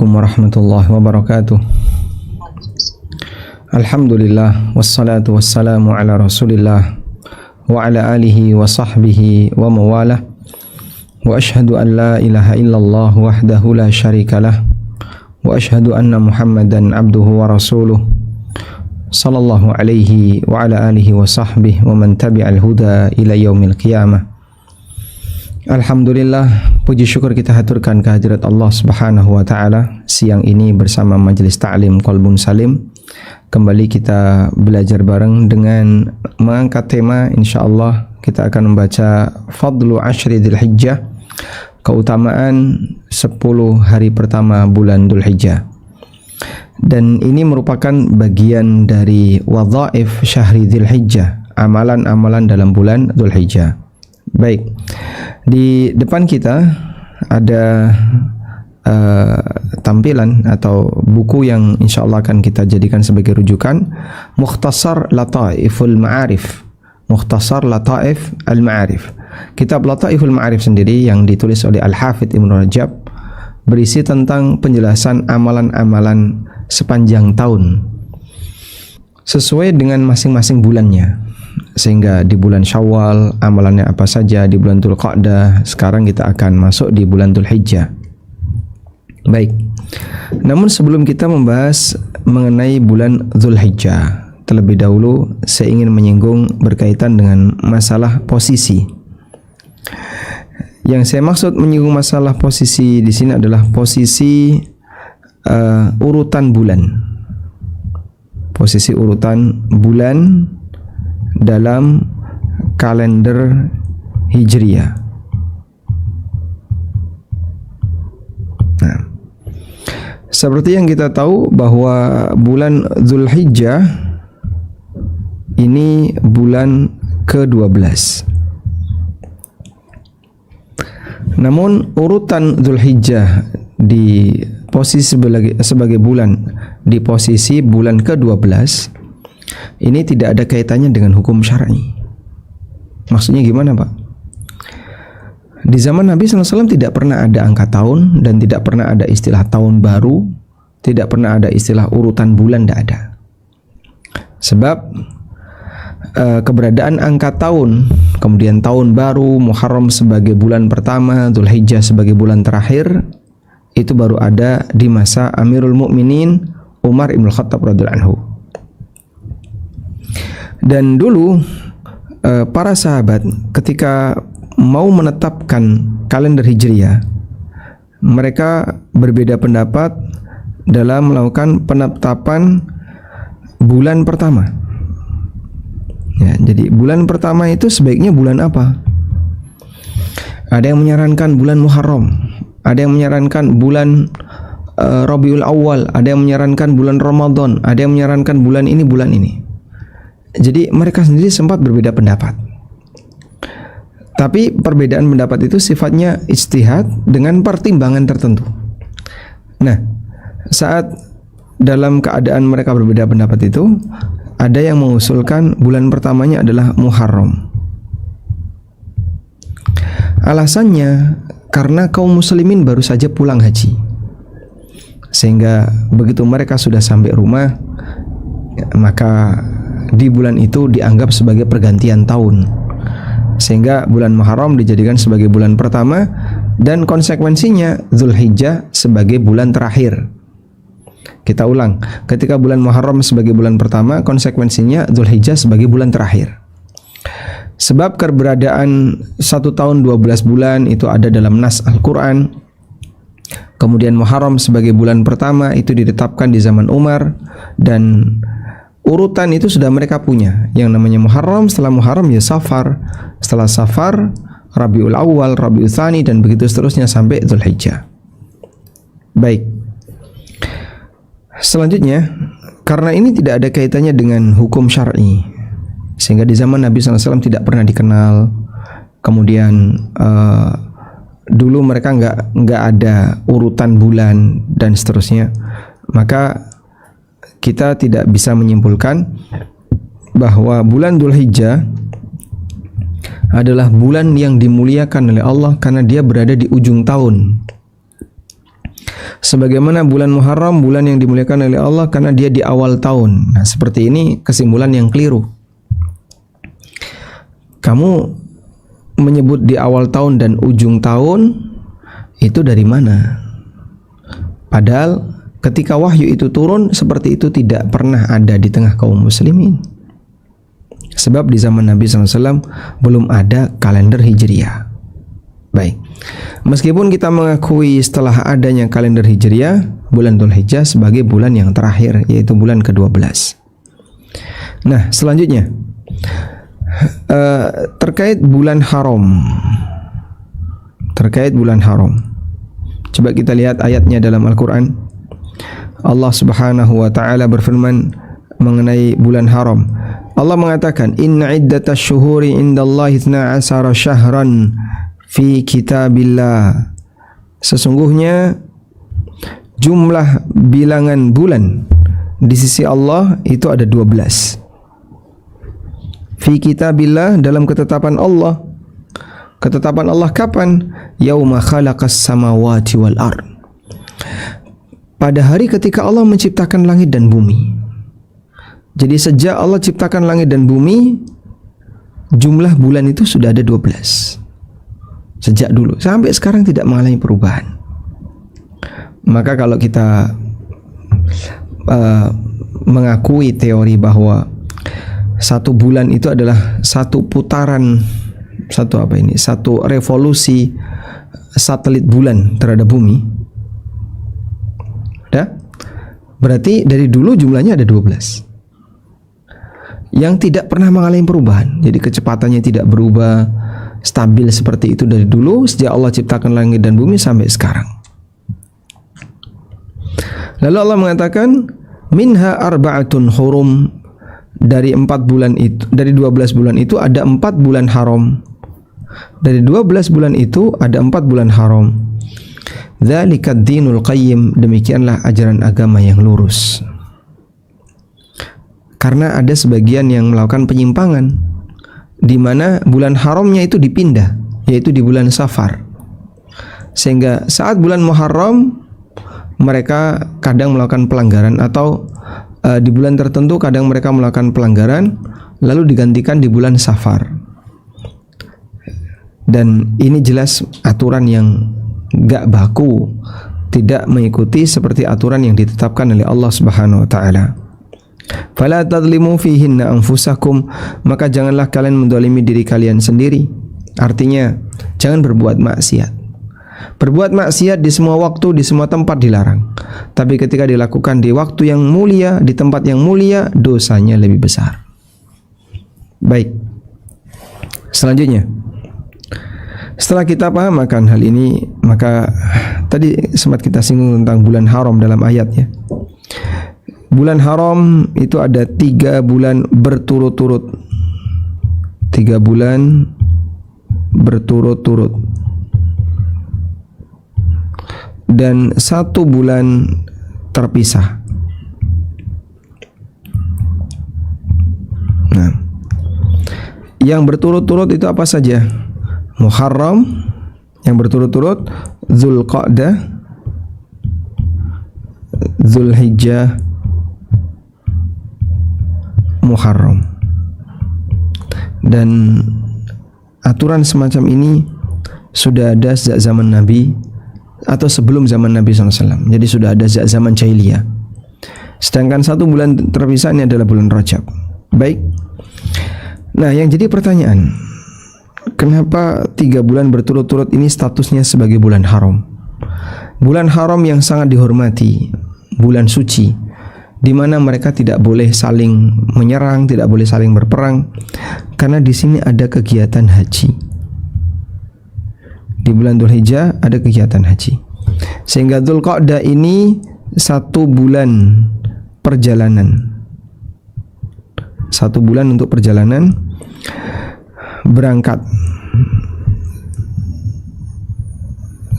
Warahmatullahi wabarakatuh. Alhamdulillah wassalatu wassalamu ala Rasulillah wa ala alihi wa sahbihi wa mawalah. Wa ashhadu an la ilaha illallah wahdahu la syarikalah wa ashhadu anna Muhammadan abduhu wa rasuluh sallallahu alaihi wa ala alihi wa sahbihi wa man tabi'al huda ila yaumil qiyamah. Alhamdulillah, puji syukur kita haturkan kehadirat Allah Subhanahu wa taala. Siang ini bersama Majelis Ta'lim Qalbun Salim kembali kita belajar bareng dengan mengangkat tema, insyaallah kita akan membaca Fadlu Ashri Dzulhijjah, keutamaan 10 hari pertama bulan Dzulhijjah. Dan ini merupakan bagian dari wadhaif syahri Dzulhijjah, amalan-amalan dalam bulan Dzulhijjah. Baik, di depan kita ada tampilan atau buku yang insyaallah akan kita jadikan sebagai rujukan, Mukhtasar Lataiful Ma'arif. Mukhtasar Lataif Al-Ma'arif. Kitab Lataiful Ma'arif sendiri yang ditulis oleh Al-Hafidz Ibnu Rajab berisi tentang penjelasan amalan-amalan sepanjang tahun sesuai dengan masing-masing bulannya. Sehingga di bulan Syawal amalannya apa saja, di bulan Dzulqa'dah, sekarang kita akan masuk di bulan Dzulhijjah. Baik. Namun sebelum kita membahas mengenai bulan Dzulhijjah, terlebih dahulu saya ingin menyinggung berkaitan dengan masalah posisi. Yang saya maksud menyinggung masalah posisi di sini adalah posisi urutan bulan. Posisi urutan bulan dalam kalender Hijriyah. Nah, seperti yang kita tahu bahwa bulan Dzulhijjah ini bulan ke-12. Namun urutan Dzulhijjah di posisi sebagai bulan di posisi bulan ke-12 ini tidak ada kaitannya dengan hukum syar'i. Maksudnya gimana, Pak? Di zaman Nabi SAW tidak pernah ada angka tahun dan tidak pernah ada istilah tahun baru, tidak pernah ada istilah urutan bulan, tidak ada. Sebab keberadaan angka tahun, kemudian tahun baru, Muharram sebagai bulan pertama, Dzulhijjah sebagai bulan terakhir, itu baru ada di masa Amirul Mukminin Umar Ibn Khattab radhiyallahu anhu. Dan dulu para sahabat ketika mau menetapkan kalender Hijriyah, mereka berbeda pendapat dalam melakukan penetapan bulan pertama. Ya, jadi bulan pertama itu sebaiknya bulan apa? Ada yang menyarankan bulan Muharram, ada yang menyarankan bulan Rabiul Awal, ada yang menyarankan bulan Ramadan, ada yang menyarankan bulan ini, bulan ini. Jadi mereka sendiri sempat berbeda pendapat. Tapi perbedaan pendapat itu sifatnya ijtihad dengan pertimbangan tertentu. Nah, saat dalam keadaan mereka berbeda pendapat itu, ada yang mengusulkan bulan pertamanya adalah Muharram. Alasannya karena kaum muslimin baru saja pulang haji. Sehingga begitu mereka sudah sampai rumah, maka di bulan itu dianggap sebagai pergantian tahun, sehingga bulan Muharram dijadikan sebagai bulan pertama dan konsekuensinya Dzulhijjah sebagai bulan terakhir. Kita ulang, ketika bulan Muharram sebagai bulan pertama, konsekuensinya Dzulhijjah sebagai bulan terakhir. Sebab keberadaan 1 tahun 12 bulan itu ada dalam nas Al-Quran. Kemudian Muharram sebagai bulan pertama itu ditetapkan di zaman Umar, dan urutan itu sudah mereka punya. Yang namanya Muharram, setelah Muharram ya Safar, setelah Safar Rabiul Awal, Rabiul Tsani, dan begitu seterusnya sampai Dzulhijjah. Baik. Selanjutnya, karena ini tidak ada kaitannya dengan hukum syar'i, sehingga di zaman Nabi SAW tidak pernah dikenal. Kemudian dulu mereka nggak ada urutan bulan dan seterusnya. Maka kita tidak bisa menyimpulkan bahwa bulan Dzulhijjah adalah bulan yang dimuliakan oleh Allah karena dia berada di ujung tahun. Sebagaimana bulan Muharram, bulan yang dimuliakan oleh Allah karena dia di awal tahun. Nah, seperti ini kesimpulan yang keliru. Kamu menyebut di awal tahun dan ujung tahun itu dari mana? Padahal ketika wahyu itu turun, seperti itu tidak pernah ada di tengah kaum muslimin. Sebab di zaman Nabi SAW belum ada kalender Hijriah. Baik, meskipun kita mengakui setelah adanya kalender Hijriah, bulan Dzulhijjah sebagai bulan yang terakhir, yaitu bulan ke-12. Nah, selanjutnya terkait bulan haram. Terkait bulan haram, coba kita lihat ayatnya dalam Al-Quran. Allah Subhanahu wa ta'ala berfirman mengenai bulan haram. Allah mengatakan, inna iddatash syuhuri indallahi 12 syahran fi kitabillah. Sesungguhnya jumlah bilangan bulan di sisi Allah itu ada 12. Fi kitabillah, dalam ketetapan Allah. Ketetapan Allah kapan? Yauma khalaqas samawati wal ard. Pada hari ketika Allah menciptakan langit dan bumi. Jadi sejak Allah ciptakan langit dan bumi, jumlah bulan itu sudah ada 12. Sejak dulu sampai sekarang tidak mengalami perubahan. Maka kalau kita mengakui teori bahwa satu bulan itu adalah satu putaran, satu revolusi satelit bulan terhadap bumi, ya, berarti dari dulu jumlahnya ada 12 yang tidak pernah mengalami perubahan. Jadi kecepatannya tidak berubah, stabil seperti itu dari dulu sejak Allah ciptakan langit dan bumi sampai sekarang. Lalu Allah mengatakan, minha arba'atun hurum, dari 4 bulan itu, dari 12 bulan itu ada 4 bulan haram. Dari 12 bulan itu ada 4 bulan haram. Dzalika dinul qayyim, demikianlah ajaran agama yang lurus. Karena ada sebagian yang melakukan penyimpangan, di mana bulan haramnya itu dipindah, yaitu di bulan Safar. Sehingga saat bulan Muharram mereka kadang melakukan pelanggaran, atau di bulan tertentu kadang mereka melakukan pelanggaran lalu digantikan di bulan Safar. Dan ini jelas aturan yang gak baku, tidak mengikuti seperti aturan yang ditetapkan oleh Allah Subhanahu wa taala. Fala tadlimu fihinna anfusakum, maka janganlah kalian mendolimi diri kalian sendiri. Artinya jangan berbuat maksiat. Berbuat maksiat di semua waktu, di semua tempat dilarang. Tapi ketika dilakukan di waktu yang mulia, di tempat yang mulia, dosanya lebih besar. Baik, selanjutnya, setelah kita pahamkan hal ini, maka tadi sempat kita singgung tentang bulan haram dalam ayatnya. Bulan haram itu ada 3 bulan berturut-turut. 3 bulan berturut-turut. Dan 1 bulan terpisah. Nah, yang berturut-turut itu apa saja? Muharram yang berturut-turut, Dzulqa'dah, Dzulhijjah, Muharram. Dan aturan semacam ini sudah ada sejak zaman Nabi atau sebelum zaman Nabi SAW. Jadi sudah ada sejak zaman jahiliyah. Sedangkan 1 bulan terpisah ini adalah bulan Rajab. Baik. Nah, yang jadi pertanyaan, kenapa 3 bulan berturut-turut ini statusnya sebagai bulan haram? Bulan haram yang sangat dihormati, bulan suci, di mana mereka tidak boleh saling menyerang, tidak boleh saling berperang, karena di sini ada kegiatan haji. Di bulan Dzulhijjah ada kegiatan haji, sehingga Dzulqa'dah ini 1 bulan perjalanan, 1 bulan untuk perjalanan berangkat.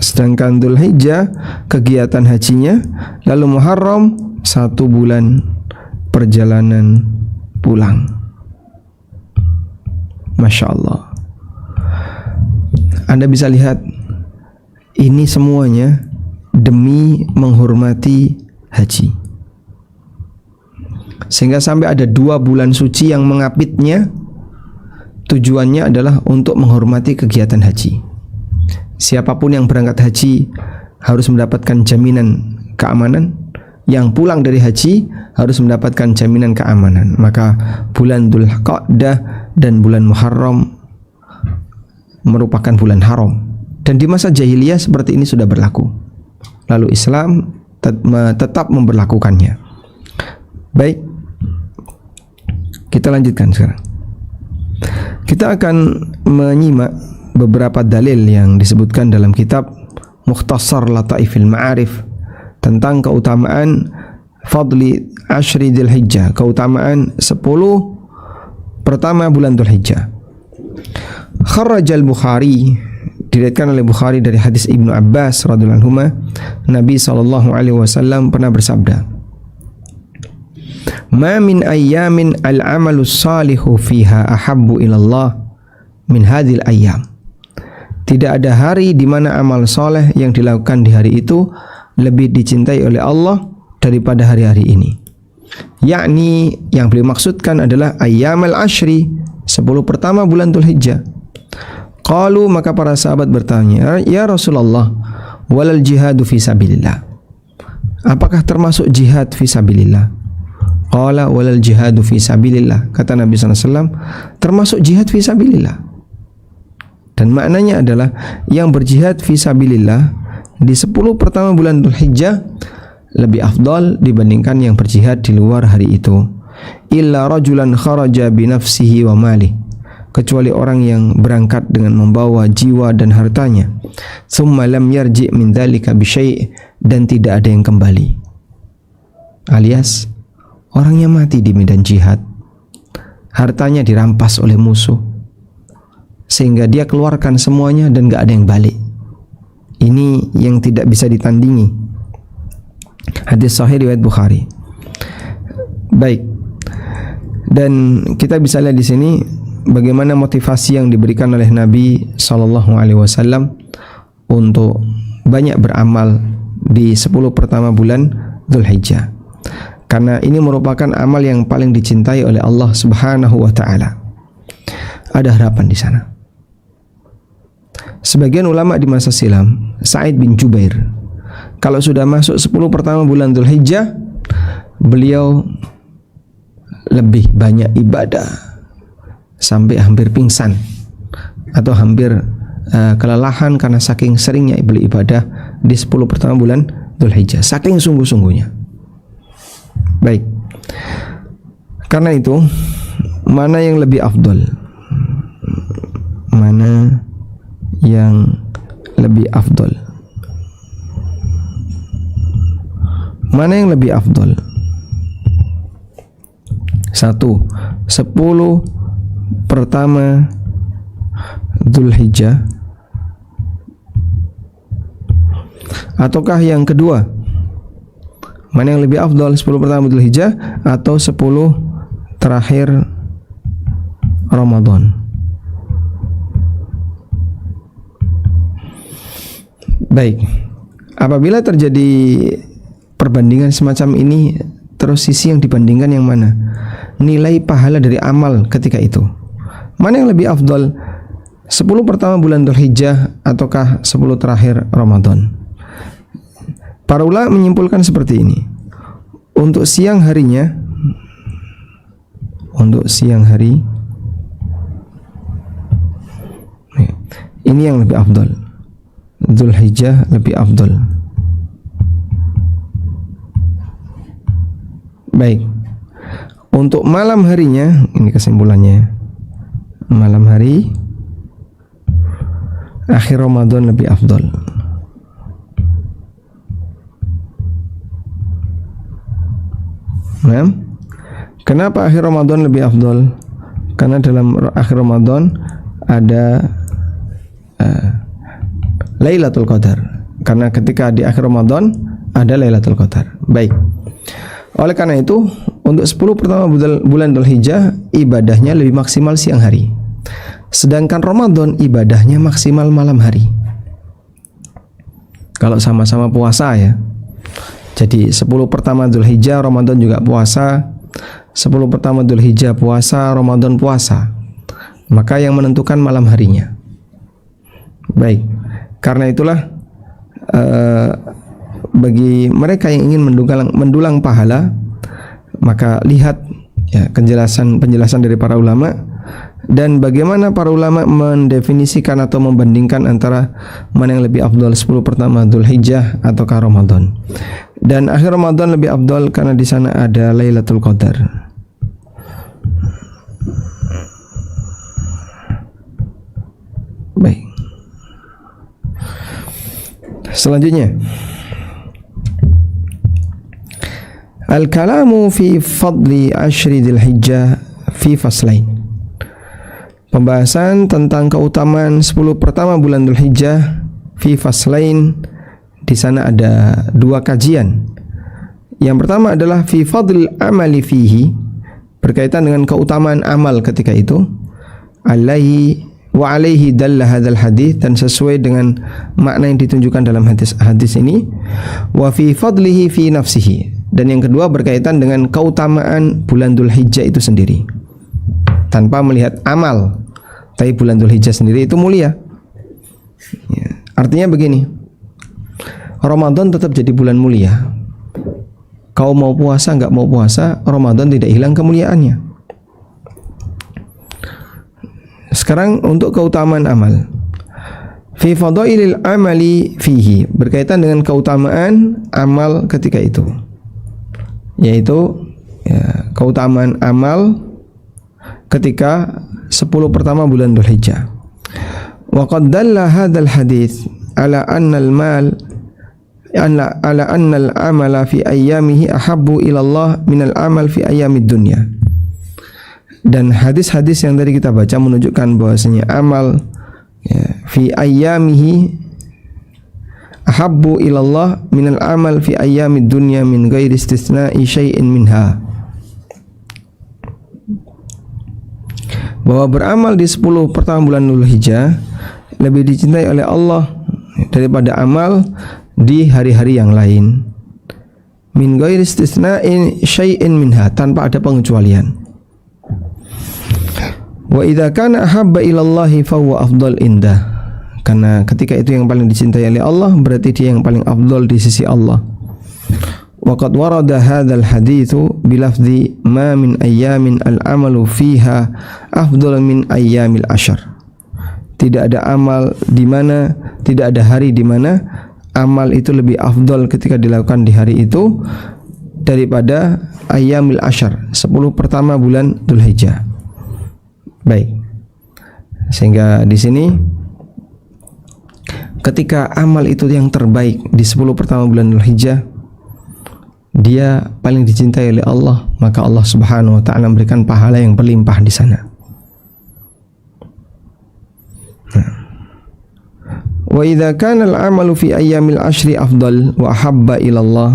Sedangkan Dzulhijjah kegiatan hajinya, lalu Muharram 1 bulan perjalanan pulang. Masya Allah. Anda bisa lihat ini semuanya demi menghormati haji. Sehingga sampai ada 2 bulan suci yang mengapitnya, tujuannya adalah untuk menghormati kegiatan haji. Siapapun yang berangkat haji harus mendapatkan jaminan keamanan, yang pulang dari haji harus mendapatkan jaminan keamanan. Maka bulan Dzulqa'dah dan bulan Muharram merupakan bulan haram, dan di masa jahiliyah seperti ini sudah berlaku. Lalu Islam tetap memberlakukannya. Baik, kita lanjutkan sekarang. Kita akan menyimak beberapa dalil yang disebutkan dalam kitab Mukhtasar Lataifil Ma'arif tentang keutamaan fadli Ashri Dzulhijjah, keutamaan 10 pertama bulan Dzulhijjah. Kharrajal Bukhari, diriwayatkan oleh Bukhari dari hadis Ibnu Abbas radhiyallahu anhu, Nabi SAW pernah bersabda, "Ma min ayyamin al-amalu salihu fiha ahabbu ilallah min hadhil ayyam." Tidak ada hari di mana amal soleh yang dilakukan di hari itu lebih dicintai oleh Allah daripada hari-hari ini. Yakni yang beliau maksudkan adalah ayyamal ashri, 10 pertama bulan Dzulhijjah. Qalu, maka para sahabat bertanya, "Ya Rasulullah, walal jihadu fi sabilillah." Apakah termasuk jihad fi sabilillah? Qala walal jihadu fi sabilillah. Kata Nabi SAW, termasuk jihad fi sabilillah. Dan maknanya adalah yang berjihad fi sabilillah di 10 pertama bulan Dzulhijjah lebih afdal dibandingkan yang berjihad di luar hari itu. Illa rajulan kharaja bi nafsihi wa malih, kecuali orang yang berangkat dengan membawa jiwa dan hartanya. Tsumma lam yarji' min dzalika bi syai', dan tidak ada yang kembali. Alias orangnya mati di medan jihad, hartanya dirampas oleh musuh, sehingga dia keluarkan semuanya dan gak ada yang balik. Ini yang tidak bisa ditandingi. Hadis sahih riwayat Bukhari. Baik, dan kita bisa lihat di sini bagaimana motivasi yang diberikan oleh Nabi SAW untuk banyak beramal di 10 pertama bulan Dzulhijjah, karena ini merupakan amal yang paling dicintai oleh Allah Subhanahu wa taala. Ada harapan di sana. Sebagian ulama di masa silam, Sa'id bin Jubair, kalau sudah masuk 10 pertama bulan Dzulhijjah, beliau lebih banyak ibadah sampai hampir pingsan atau hampir kelelahan karena saking seringnya beribadah di 10 pertama bulan Dzulhijjah, saking sungguh-sungguhnya. Baik, karena itu mana yang lebih afdol? Mana yang lebih afdol? Mana yang lebih afdol? 1. 10 pertama Dzulhijjah, ataukah yang kedua? Mana yang lebih afdal, 10 pertama Dzulhijjah atau 10 terakhir Ramadan? Baik, apabila terjadi perbandingan semacam ini, terus sisi yang dibandingkan yang mana? Nilai pahala dari amal ketika itu. Mana yang lebih afdal, 10 pertama bulan Dzulhijjah ataukah 10 terakhir Ramadan? Para ulama menyimpulkan seperti ini. Untuk siang harinya, ini yang lebih afdal. Dzulhijjah lebih afdal. Baik. Untuk malam harinya, ini kesimpulannya. Malam hari akhir Ramadan lebih afdal. Nah, kenapa akhir Ramadan lebih afdal? Karena dalam akhir Ramadan ada Lailatul Qadar. Karena ketika di akhir Ramadan ada Lailatul Qadar. Baik. Oleh karena itu, untuk 10 pertama bulan Dzulhijjah ibadahnya lebih maksimal siang hari. Sedangkan Ramadan ibadahnya maksimal malam hari. kalau sama-sama puasa ya. Jadi 10 pertama Dzulhijjah Ramadan juga puasa, 10 pertama Dzulhijjah puasa, Ramadan puasa. Maka yang menentukan malam harinya. Baik, karena itulah bagi mereka yang ingin mendulang pahala, maka lihat ya penjelasan dari para ulama dan bagaimana para ulama mendefinisikan atau membandingkan antara mana yang lebih afdal, 10 pertama Dzulhijjah ataukah Ramadan. Dan akhir Ramadan lebih afdal karena di sana ada Lailatul Qadar. Baik. Selanjutnya, al-kalamu fi fadli ashri Dzulhijjah fi faslain. Pembahasan tentang keutamaan 10 pertama bulan Dzulhijjah fi faslain. Di sana ada 2 kajian. Yang pertama adalah fi fadlil amali fihi, berkaitan dengan keutamaan amal ketika itu. Alaihi wa alaihi dalla hadzal hadis, dan sesuai dengan makna yang ditunjukkan dalam hadis ini. Wa fi fadlihi fi nafsihi, dan yang kedua berkaitan dengan keutamaan bulan Dzulhijjah itu sendiri. Tanpa melihat amal, tapi bulan Dzulhijjah sendiri itu mulia. Ya, artinya begini, Ramadan tetap jadi bulan mulia. Kau mau puasa nggak mau puasa, Ramadan tidak hilang kemuliaannya. Sekarang untuk keutamaan amal. Fi fadailil amali fihi, berkaitan dengan keutamaan amal ketika itu. Yaitu ya, keutamaan amal ketika 10 pertama bulan Dzulhijjah. Wa qad dalla hadzal hadits ala anna al-mal ala anna al-amala fi ayyamihi ahabbu ila Allah min al-amal fi ayyamid dunya. Dan hadis-hadis yang tadi kita baca menunjukkan bahwasanya amal ya, fi ayyamihi ahabbu ila Allah min al-amal fi ayyamid dunya min ghairi istisna'i syai'in minha. Bahwa beramal di 10 pertama bulan Dzulhijjah lebih dicintai oleh Allah daripada amal di hari-hari yang lain. Min ghairi istisna'in syai'in minha, tanpa ada pengecualian. Wa idza kana ahabba ila Allah fa huwa afdal indah. Karena ketika itu yang paling dicintai oleh Allah, berarti dia yang paling afdal di sisi Allah. Wa qad warada hadzal haditsu bilafzi ma min ayyamin al-amalu fiha afdal min ayyamil ashar. Tidak ada amal di mana, tidak ada hari di mana amal itu lebih afdal ketika dilakukan di hari itu daripada ayyamil ashar, 10 pertama bulan Dzulhijjah. Baik. Sehingga di sini ketika amal itu yang terbaik di 10 pertama bulan Dzulhijjah, dia paling dicintai oleh Allah, maka Allah Subhanahu wa taala memberikan pahala yang berlimpah di sana. Wa idza kana al-amalu fi ayyamil ashri afdal wa ahabba ila Allah.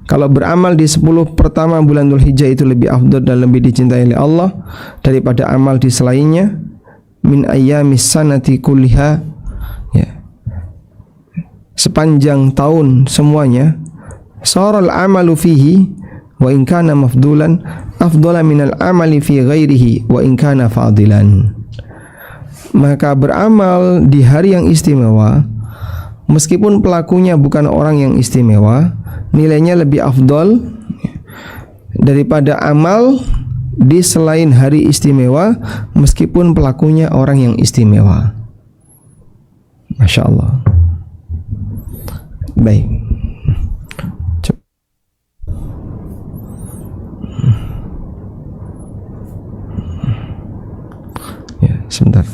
Kalau beramal di 10 pertama bulan Dzulhijjah itu lebih afdal dan lebih dicintai oleh Allah daripada amal di selainnya, min ayyamis sanati kulliha, ya, sepanjang tahun semuanya, saral amalu fihi wa in kana mafdulan afdala minal amali fi ghairihi wa in kana fadilan. Maka beramal di hari yang istimewa, meskipun pelakunya bukan orang yang istimewa, nilainya lebih afdol daripada amal di selain hari istimewa, meskipun pelakunya orang yang istimewa. Masya Allah. Baik. Ya, sebentar.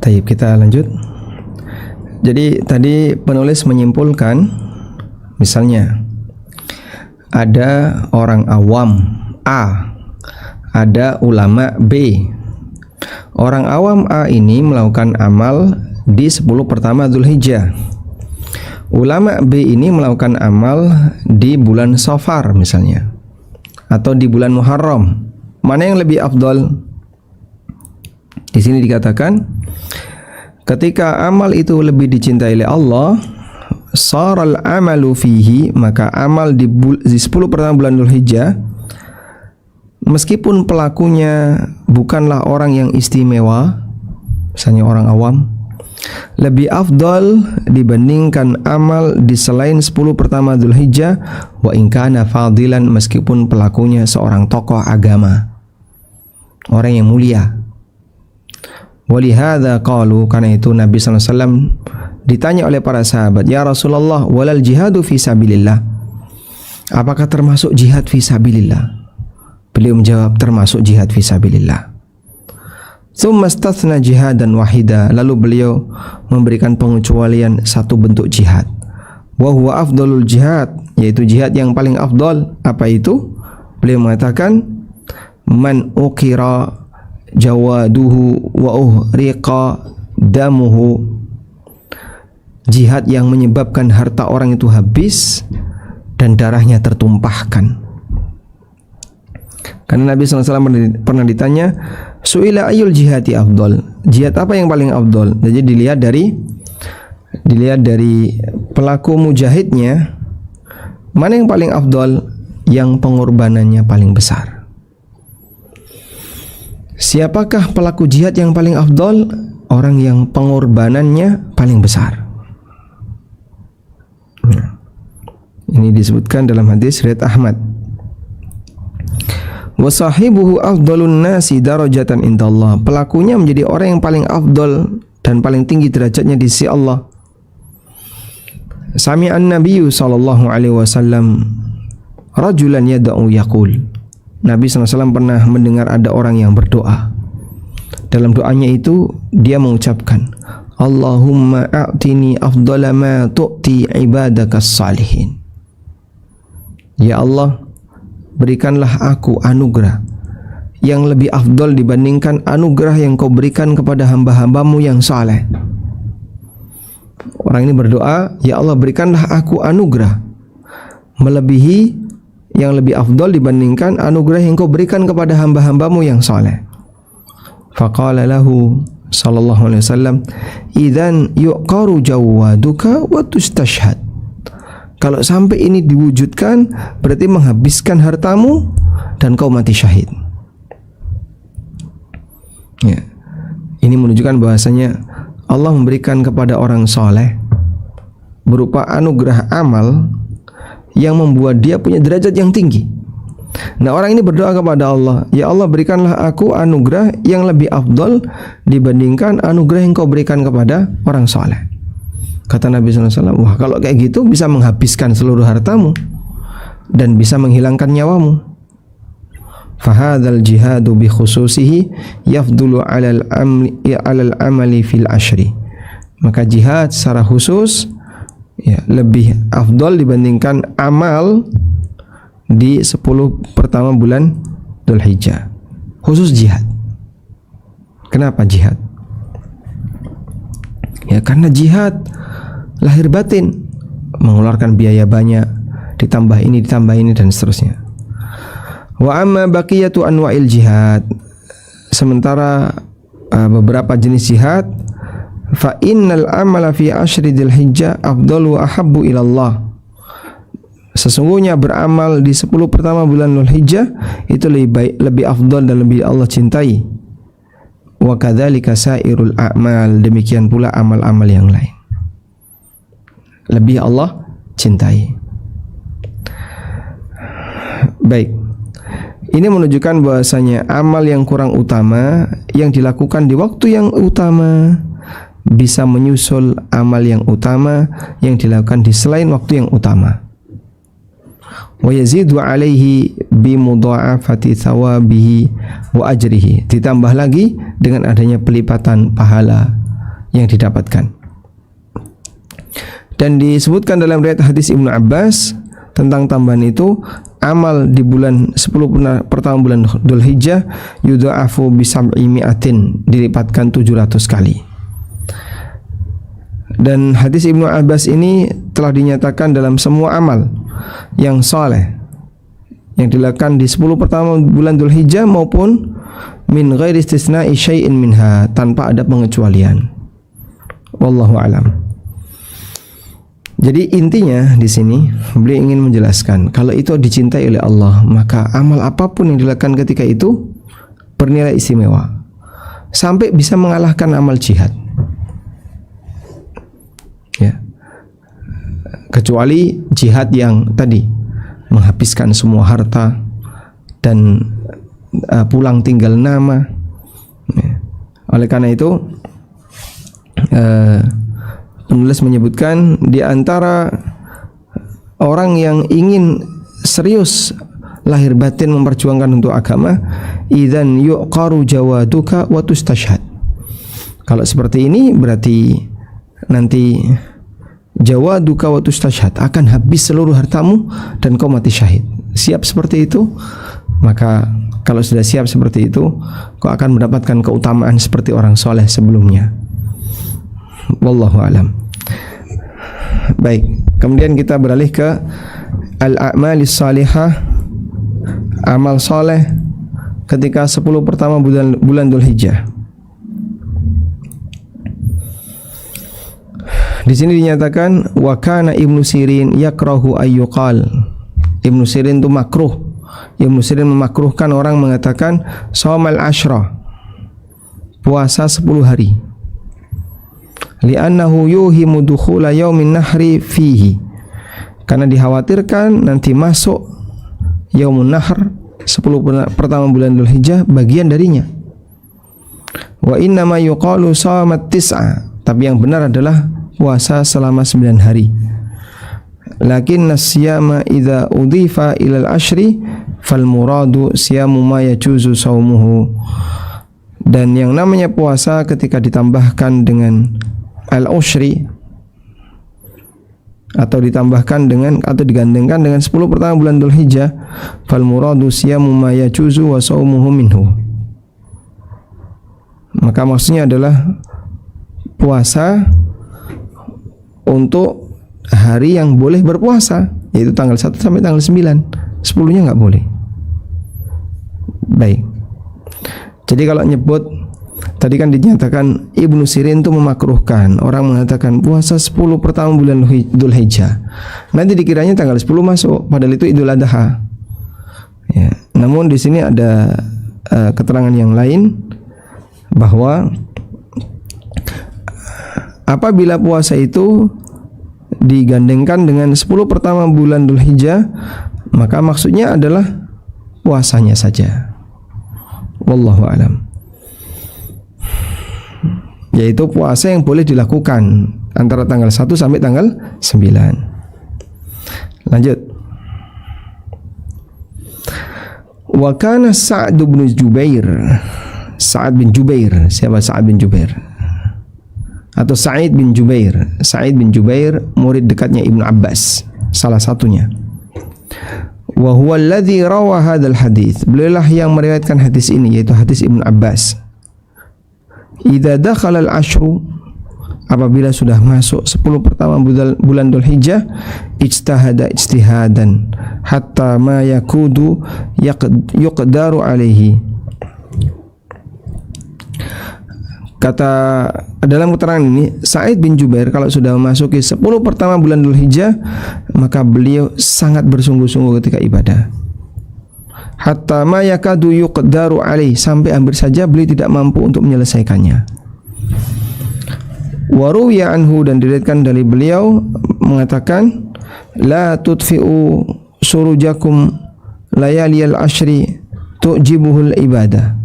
Taib, kita lanjut. Jadi tadi penulis menyimpulkan, misalnya ada orang awam A, ada ulama B. Orang awam A ini melakukan amal di 10 pertama Dzulhijjah. Ulama B ini melakukan amal di bulan Safar misalnya, atau di bulan Muharram. Mana yang lebih afdal? Di sini dikatakan ketika amal itu lebih dicintai oleh Allah, saral amalu fihi, maka amal di 10 pertama bulan Dzulhijjah, meskipun pelakunya bukanlah orang yang istimewa, misalnya orang awam, lebih afdal dibandingkan amal di selain 10 pertama Dzulhijjah, wa in kana fadilan, meskipun pelakunya seorang tokoh agama, orang yang mulia. Walihada qalu, karena itu Nabi SAW ditanya oleh para sahabat, ya Rasulullah, walal jihadu fi sabilillah, apakah termasuk jihad fi sabilillah? Beliau menjawab, termasuk jihad fi sabilillah. Tsumma istatsna jihadan wahida, lalu beliau memberikan pengecualian satu bentuk jihad, wa huwa afdalul jihad, yaitu jihad yang paling afdal. Apa itu? Beliau mengatakan, man ukira jawaduhu wa uhriqa damuhu, jihad yang menyebabkan harta orang itu habis dan darahnya tertumpahkan. Karena Nabi SAW pernah ditanya, su'ila ayyul jihadi afdal, jihad apa yang paling afdal? Jadi dilihat dari pelaku mujahidnya, mana yang paling afdal? Yang pengorbanannya paling besar. Siapakah pelaku jihad yang paling afdal? Orang yang pengorbanannya paling besar. Ini disebutkan dalam hadis riwayat Ahmad. Wa sahibuhu afdalun nasi darajatan indallah, pelakunya menjadi orang yang paling afdal dan paling tinggi derajatnya di sisi Allah. Sami'an Nabiyyu sallallahu alaihi wasallam rajulan yad'u yaqul, Nabi SAW pernah mendengar ada orang yang berdoa. Dalam doanya itu dia mengucapkan, Allahumma a'tini afdala ma tu'ti ibadakas salihin. Ya Allah, berikanlah aku anugerah yang lebih afdal dibandingkan anugerah yang kau berikan kepada hamba-hambamu yang saleh. Orang ini berdoa, ya Allah, berikanlah aku anugerah melebihi yang lebih afdal dibandingkan anugerah yang kau berikan kepada hamba-hambamu yang saleh. Faqala lahu sallallahu alaihi wasallam, idzan yuqaru jawaduka wa tustashhad. Kalau sampai ini diwujudkan, berarti menghabiskan hartamu dan kau mati syahid. Ya. Ini menunjukkan bahwasanya Allah memberikan kepada orang saleh berupa anugerah amal yang membuat dia punya derajat yang tinggi. Nah, orang ini berdoa kepada Allah, ya Allah, berikanlah aku anugerah yang lebih afdal dibandingkan anugerah yang kau berikan kepada orang saleh. Kata Nabi SAW, wah, kalau kayak gitu bisa menghabiskan seluruh hartamu dan bisa menghilangkan nyawamu. Fahadzal jihadu bi khususihi yafdulu alal amali fil ashri. Maka jihad secara khusus ya, lebih afdal dibandingkan amal di 10 pertama bulan Dzulhijjah. Khusus jihad. Kenapa jihad? Ya karena jihad lahir batin, mengeluarkan biaya banyak, ditambah ini dan seterusnya. Wa amma baqiyatu anwa'il jihad, sementara beberapa jenis jihad, fa innal amala fi asyri Dzulhijjah afdalu wa ahabbu ilallah. Sesungguhnya beramal di 10 pertama bulan Dzulhijjah itu lebih baik, lebih afdal dan lebih Allah cintai. Wa kadzalika sairul a'mal, demikian pula amal-amal yang lain lebih Allah cintai. Baik. Ini menunjukkan bahwasanya amal yang kurang utama yang dilakukan di waktu yang utama bisa menyusul amal yang utama yang dilakukan di selain waktu yang utama. wa yazidu alaihi bi mudha'afati thawabihi wa ajrihi, ditambah lagi dengan adanya pelipatan pahala yang didapatkan. Dan disebutkan dalam riwayat hadis Ibnu Abbas tentang tambahan itu, amal di bulan 10 pertama bulan Dzulhijjah yudha'afu bi sab'i mi'atin, dilipatkan 700 kali. Dan hadis Ibnu Abbas ini telah dinyatakan dalam semua amal yang saleh yang dilakukan di 10 pertama bulan Dzulhijjah maupun min ghairi istisna'i syai'in minha, tanpa ada pengecualian. Wallahu alam. Jadi intinya di sini beliau ingin menjelaskan kalau itu dicintai oleh Allah, maka amal apapun yang dilakukan ketika itu bernilai istimewa sampai bisa mengalahkan amal jihad. Ya. Kecuali jihad yang tadi menghabiskan semua harta dan pulang tinggal nama. Ya. Oleh karena itu penulis menyebutkan di antara orang yang ingin serius lahir batin memperjuangkan untuk agama, idzan yuqaru jawaduka wa tustashhad. Kalau seperti ini berarti nanti jawaduka wa tustashhad, akan habis seluruh hartamu dan kau mati syahid. Siap seperti itu? Maka kalau sudah siap seperti itu, kau akan mendapatkan keutamaan seperti orang soleh sebelumnya. Wallahu alam. Baik, kemudian kita beralih ke al-a'malis salihah, amal soleh ketika 10 pertama bulan Dzulhijjah. Di sini dinyatakan wa kana Ibnu Sirin yakrahu ayyuqal. Ibnu Sirin itu makruh. Ibnu Sirin memakruhkan orang mengatakan shaumal asyra, puasa 10 hari. Li'annahu yuhimu dukhula yaumin nahri fihi, karena dikhawatirkan nanti masuk yaumun nahr 10 pertama bulan Dzulhijjah bagian darinya. Wa inna ma yuqalu shamat tis'a, tapi yang benar adalah puasa selama 9 hari. Lakin nasyama idza udhifa ilal ashri fal muradu siyamu ma yajuzu saumuhu. Dan yang namanya puasa ketika ditambahkan dengan al-ushri atau ditambahkan dengan atau digandengkan dengan 10 pertama bulan Dzulhijjah, fal muradu siyamu ma yajuzu wa saumuhu minhu. Maka maksudnya adalah puasa untuk hari yang boleh berpuasa, yaitu tanggal 1 sampai tanggal 9. 10-nya enggak boleh. Baik. Jadi kalau nyebut tadi kan dinyatakan Ibnu Sirin itu memakruhkan orang mengatakan puasa 10 pertama bulan Dzulhijjah. Nanti dikiranya tanggal 10 masuk, padahal itu Idul Adha. Ya. Namun di sini ada keterangan yang lain bahwa apabila puasa itu digandengkan dengan 10 pertama bulan Dzulhijjah, maka maksudnya adalah puasanya saja. Wallahu alam. Yaitu puasa yang boleh dilakukan antara tanggal 1 sampai tanggal 9. Lanjut. Wa kana Sa'd bin Jubair. Sa'ad bin Jubair. Siapa Sa'ad bin Jubair? Atau Sa'id bin Jubair. Sa'id bin Jubair murid dekatnya Ibnu Abbas, salah satunya. Wa huwa alladhi rawa hadzal hadits. Beliaulah yang meriwayatkan hadis ini, yaitu hadis Ibnu Abbas. Idza dakhala al-ashru, apabila sudah masuk 10 pertama bulan Dzulhijjah, ijtahada ijtihadan hatta ma yakudu yuqdaru alaihi. Kata dalam keterangan ini, Sa'id bin Jubair kalau sudah memasuki 10 pertama bulan Dzulhijjah, maka beliau sangat bersungguh-sungguh ketika ibadah. Hatta ma yakadu yuqdaru alaih, sampai hampir saja beliau tidak mampu untuk menyelesaikannya. Wa ruwiya anhu, dan diriwayatkan dari beliau mengatakan, la tudfi'u surujakum layaliyal ashri tu'jibuhul ibadah.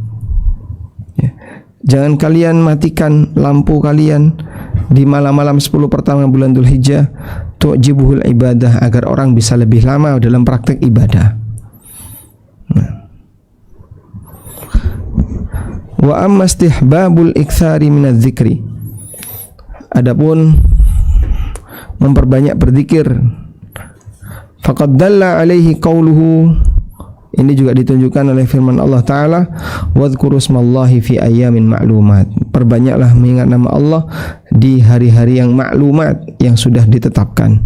Jangan kalian matikan lampu kalian di malam-malam 10 pertama bulan Dzulhijjah, tu'jibuhul ibadah, agar orang bisa lebih lama dalam praktek ibadah. Wa amma istihbabul iktsari minadz dzikri, adapun memperbanyak berzikir, faqad dalla alaihi qauluhu, ini juga ditunjukkan oleh firman Allah Ta'ala, wadhkuru smallahi fi ayyamin ma'lumat, perbanyaklah mengingat nama Allah di hari-hari yang maklumat, yang sudah ditetapkan.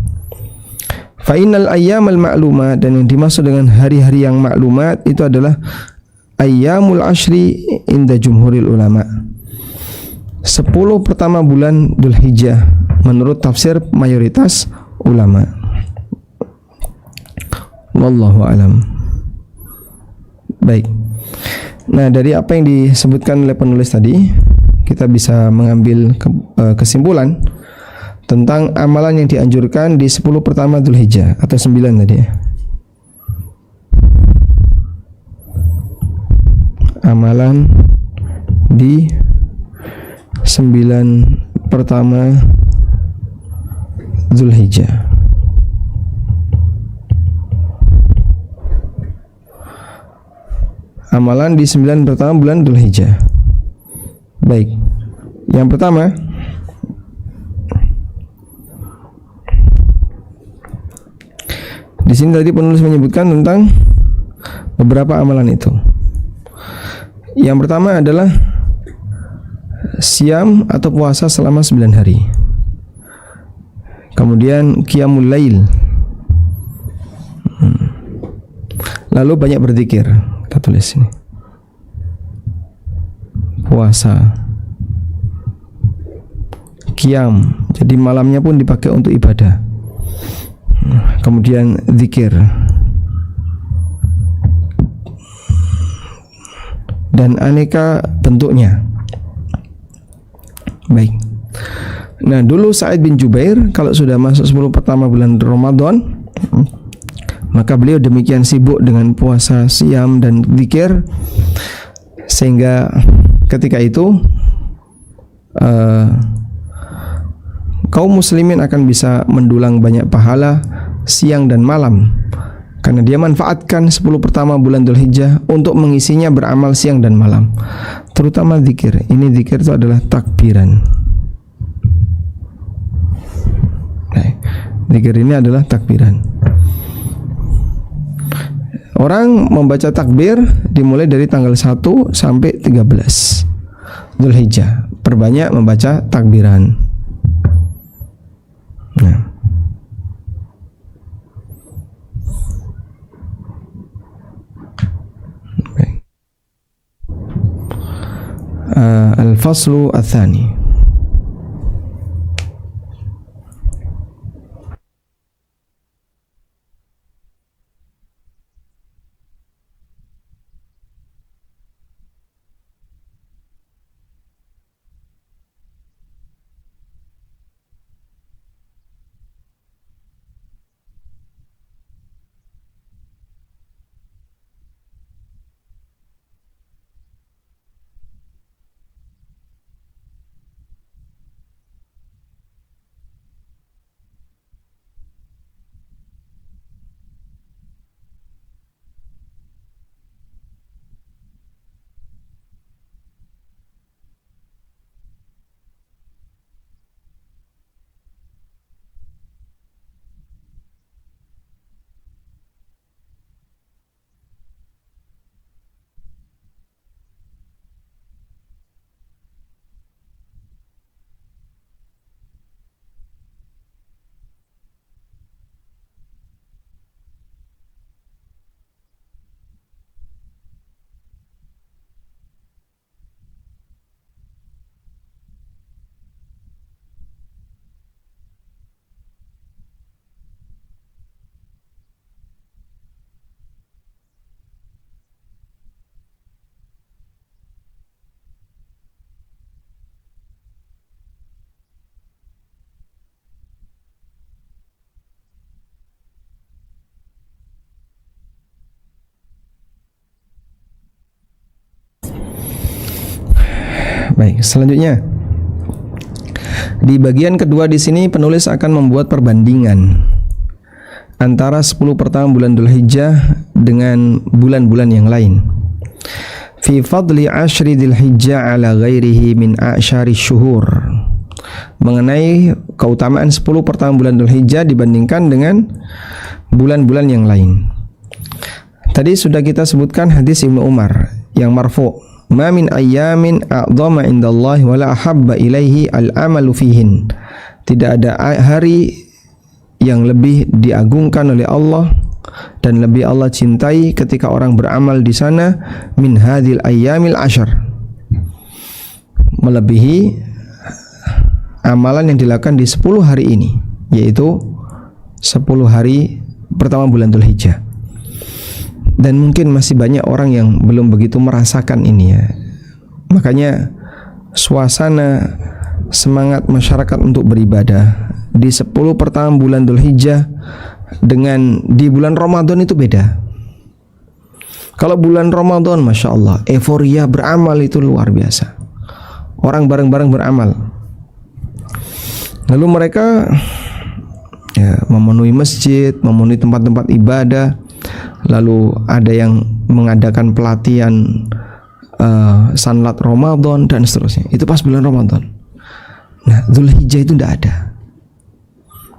Fa innal ayyamal ma'lumat, dan yang dimaksud dengan hari-hari yang maklumat itu adalah ayyamul ashri inda jumhuril ulama, 10 pertama bulan Dzulhijjah menurut tafsir mayoritas ulama. Wallahu alam. Baik. Nah, dari apa yang disebutkan oleh penulis tadi, kita bisa mengambil kesimpulan tentang amalan yang dianjurkan di 10 pertama Dzulhijjah, atau 9 tadi ya. Amalan di 9 pertama Dzulhijjah. Amalan di 9 pertama bulan Dzulhijjah. Baik. Yang pertama, di sini tadi penulis menyebutkan tentang beberapa amalan itu. Yang pertama adalah siam atau puasa selama 9 hari. Kemudian qiyamul lail. Lalu banyak berzikir. Kita tulis ini. Puasa. Qiyam. Jadi malamnya pun dipakai untuk ibadah. Kemudian zikir. Dan aneka bentuknya. Baik. Nah, dulu Sa'id bin Jubair kalau sudah masuk 10 pertama bulan Ramadan, maka beliau demikian sibuk dengan puasa, siam, dan zikir, sehingga ketika itu kaum muslimin akan bisa mendulang banyak pahala siang dan malam, karena dia manfaatkan 10 pertama bulan Dzulhijjah untuk mengisinya beramal siang dan malam, terutama zikir. Ini zikir itu adalah takbiran. Nah, zikir ini adalah takbiran. Orang membaca takbir dimulai dari tanggal 1 sampai 13 Dzulhijjah. Perbanyak membaca takbiran. Nah, al-faslu ats-tsani. Baik, selanjutnya Di bagian kedua di sini penulis akan membuat perbandingan antara 10 pertama bulan Dzulhijjah dengan bulan-bulan yang lain. Fi fadli ashri Dzulhijjah ala ghairihi min a'syari syuhur. Mengenai keutamaan 10 pertama bulan Dzulhijjah dibandingkan dengan bulan-bulan yang lain. Tadi sudah kita sebutkan hadis Ibnu Umar yang marfu, "Ma min ayyamin a'dhama indallahi wa la ahabba ilaihi al-amalu fihin." Tidak ada hari yang lebih diagungkan oleh Allah dan lebih Allah cintai ketika orang beramal di sana min hadhil ayyamil ashar, melebihi amalan yang dilakukan di 10 hari ini, yaitu 10 hari pertama bulan Dzulhijjah. Dan mungkin masih banyak orang yang belum begitu merasakan ini ya. Makanya suasana semangat masyarakat untuk beribadah di 10 pertama bulan Dzulhijjah dengan di bulan Ramadan itu beda. Kalau bulan Ramadan, Masya Allah, euforia beramal itu luar biasa. Orang bareng-bareng beramal. Lalu mereka ya, memenuhi masjid, memenuhi tempat-tempat ibadah. Lalu ada yang mengadakan pelatihan sanlat Ramadan dan seterusnya. Itu pas bulan Ramadan. Nah, Dzulhijjah itu tidak ada.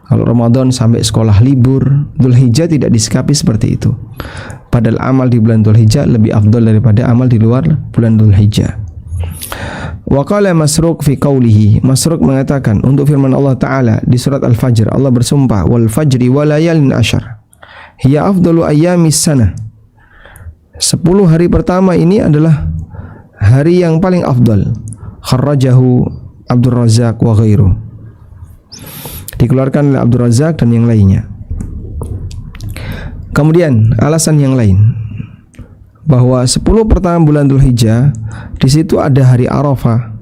Kalau Ramadan sampai sekolah libur, Dzulhijjah tidak disikapi seperti itu. Padahal amal di bulan Dzulhijjah lebih afdal daripada amal di luar bulan Dzulhijjah. Wa qala Masruq fi qawlihi, Masruq mengatakan untuk firman Allah Ta'ala di surat Al-Fajr, Allah bersumpah, wal fajri wa layalin ashar hiya afdalu ayyamis sana. 10 hari pertama ini adalah hari yang paling afdal. Kharrajahu Abdul Razak wa ghairu. Dikeluarkan oleh Abdul Razak dan yang lainnya. Kemudian alasan yang lain bahwa 10 pertama bulan Dzulhijjah di situ ada hari Arafah,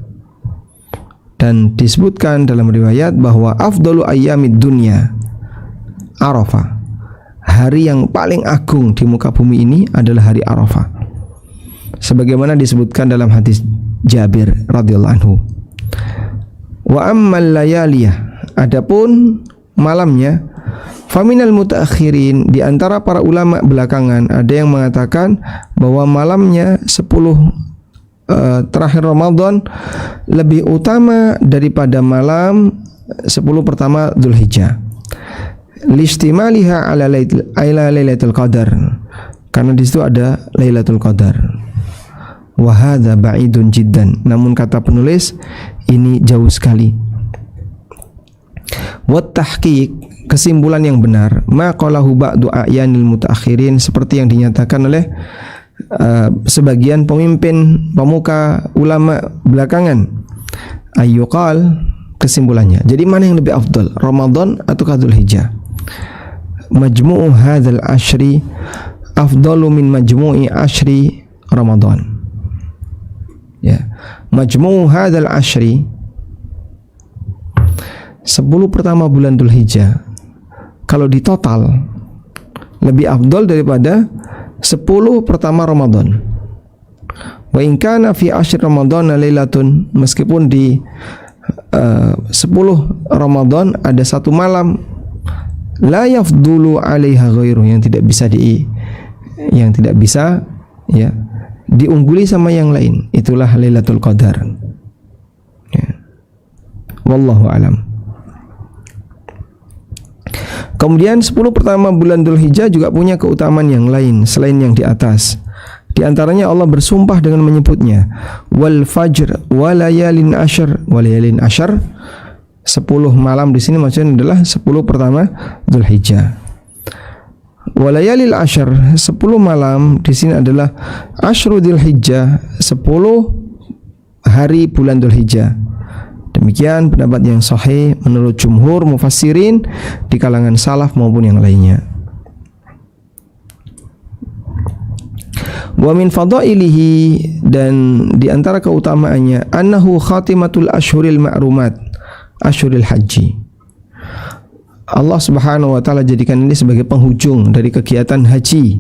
dan disebutkan dalam riwayat bahwa afdalu ayyamid dunya Arafah. Hari yang paling agung di muka bumi ini adalah hari Arafah, sebagaimana disebutkan dalam hadis Jabir radhiyallahu anhu. Wa ammal layaliyah, adapun malamnya, faminal mutaakhirin, di antara para ulama belakangan ada yang mengatakan bahwa malamnya 10 terakhir Ramadan lebih utama daripada malam 10 pertama Dzulhijjah. Listimaliha ala lailatul qadar, karena di situ ada Lailatul Qadar. Wa hadza ba'idun jiddan, namun kata penulis ini jauh sekali. Wa tahqiq, kesimpulan yang benar, ma qalahu ba'du a'yanil mutaakhirin, seperti yang dinyatakan oleh sebagian pemimpin pemuka ulama belakangan. Ayyuqal, kesimpulannya, jadi mana yang lebih afdal, Ramadan atau Dzulhijjah? Majmu'u hadzal ashri afdalu min majmu'i ashri Ramadan. Ya, majmu'u hadzal ashri, 10 pertama bulan Dzulhijjah kalau ditotal lebih afdal daripada 10 pertama Ramadan. Wa in kana fi asyr Ramadan lailatun, meskipun di 10 Ramadan ada satu malam la yafdulu 'alaiha ghairu, yang tidak bisa ya diungguli sama yang lain, itulah Lailatul Qadar. Ya. Wallahu alam. Kemudian 10 pertama bulan Dzulhijjah juga punya keutamaan yang lain selain yang di atas. Di antaranya Allah bersumpah dengan menyebutnya wal fajr wa layalin ashar, wa layalin ashar, 10 malam di sini maksudnya adalah 10 pertama Dzulhijjah. Wa layalil ashar, 10 malam di sini adalah asyru Dzulhijjah, 10 hari bulan Dzulhijjah. Demikian pendapat yang sahih menurut jumhur mufassirin di kalangan salaf maupun yang lainnya. Wa min fadailihi, dan di antara keutamaannya, annahu khatimatul ashhuril ma'rumat, ashhuril haji. Allah Subhanahu wa taala jadikan ini sebagai penghujung dari kegiatan haji.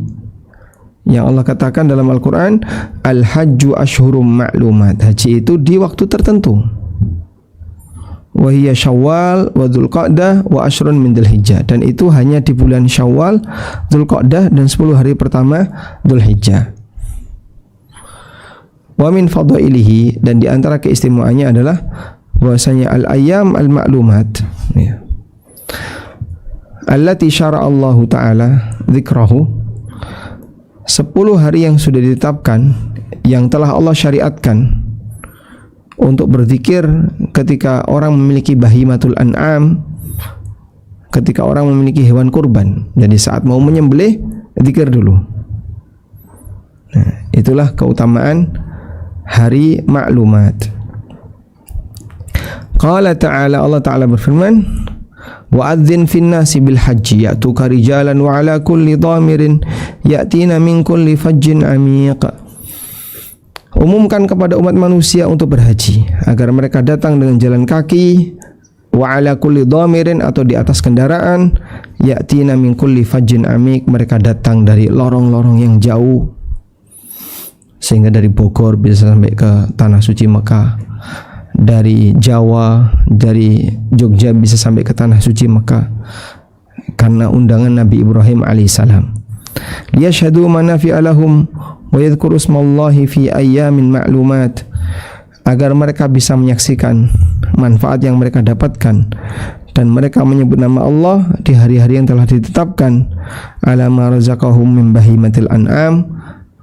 Yang Allah katakan dalam Al-Qur'an, al-hajju ashhurum ma'lumat. Haji itu di waktu tertentu. wa hiya Syawal wa Dzulqa'dah wa ashrun min Dzulhijjah, dan itu hanya di bulan Syawal, Dzulqa'dah dan 10 hari pertama Dzulhijjah. Wa min fadailihi, dan di antara keistimewaannya adalah bahwasanya al-ayyam al-ma'lumat, ya, allati syara'a Allah taala dzikrahu, 10 hari yang sudah ditetapkan, yang telah Allah syariatkan untuk berzikir ketika orang memiliki bahimatul an'am, ketika orang memiliki hewan kurban. Jadi saat mau menyembelih, zikir dulu. Nah, itulah keutamaan hari maklumat. Qala ta'ala, Allah Ta'ala berfirman, wa'adzin fin nasi bil hajji ya'tuka rijalan wa ala kulli dhamirin ya'tina min kulli fajjin amiq. Umumkan kepada umat manusia untuk berhaji, agar mereka datang dengan jalan kaki, wa ala kulli dhamirin, atau di atas kendaraan, ya'tina min kulli fajjin amiq, mereka datang dari lorong-lorong yang jauh, sehingga dari Bogor bisa sampai ke tanah suci Mekah, dari Jawa, dari Jogja bisa sampai ke tanah suci Mekah, karena undangan Nabi Ibrahim alaihissalam. Liyashhadu manafi'a lahum wa yadhkuru ismallahi fi ayyamin ma'lumat, agar mereka bisa menyaksikan manfaat yang mereka dapatkan dan mereka menyebut nama Allah di hari-hari yang telah ditetapkan, ala ma razaqahum min bahimatil an'am,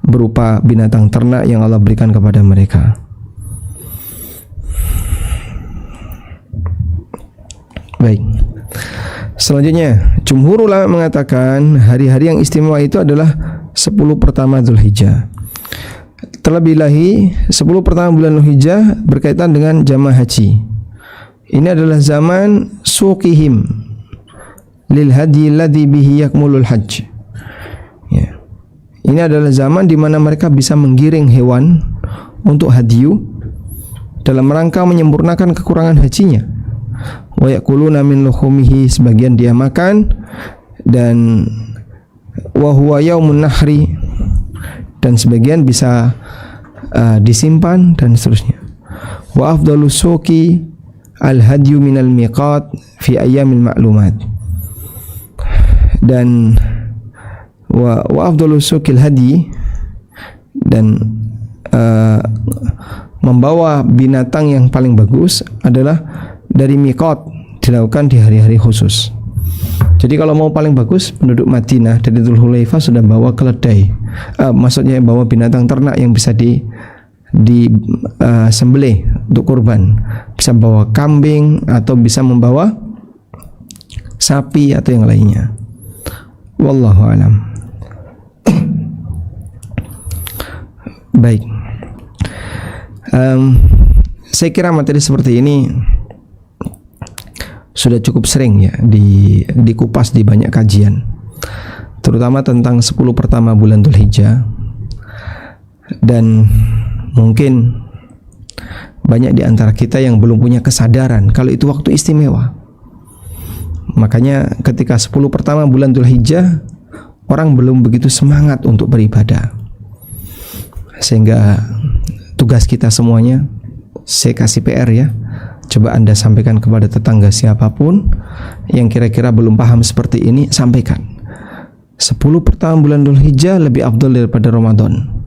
berupa binatang ternak yang Allah berikan kepada mereka. Baik. Selanjutnya, jumhur ulama mengatakan hari-hari yang istimewa itu adalah 10 pertama Dzulhijjah. Terlebih lagi 10 pertama bulan Dzulhijjah berkaitan dengan jamaah haji. Ini adalah zaman suqihim lil hadi alladhi bihi yakmulul hajj. Ya. Ini adalah zaman di mana mereka bisa menggiring hewan untuk hadiyu dalam rangka menyempurnakan kekurangan hajinya. Wa yakuluna min luhumihi, sebagian dia makan, dan wa huwa yaumun nahri, dan sebagian bisa disimpan, dan seterusnya. Wa afdalus suqi al hadyu minal miqat fi ayyamil ma'lumat, dan wa afdalus suqil hadi, dan membawa binatang yang paling bagus adalah dari miqat, dilakukan di hari-hari khusus. Jadi kalau mau paling bagus, penduduk Madinah dari Dzulhulaifah sudah bawa keledai, maksudnya bawa binatang ternak yang bisa sembelih untuk kurban. Bisa bawa kambing atau bisa membawa sapi atau yang lainnya. Wallahu alam. Baik. Saya kira materi seperti ini sudah cukup sering ya dikupas di banyak kajian, terutama tentang 10 pertama bulan Dzulhijjah, dan mungkin banyak di antara kita yang belum punya kesadaran kalau itu waktu istimewa. Makanya ketika 10 pertama bulan Dzulhijjah, orang belum begitu semangat untuk beribadah, sehingga tugas kita semuanya, saya kasih PR ya, coba Anda sampaikan kepada tetangga siapapun yang kira-kira belum paham seperti ini, sampaikan. 10 pertama bulan Dzulhijjah lebih afdal daripada Ramadan.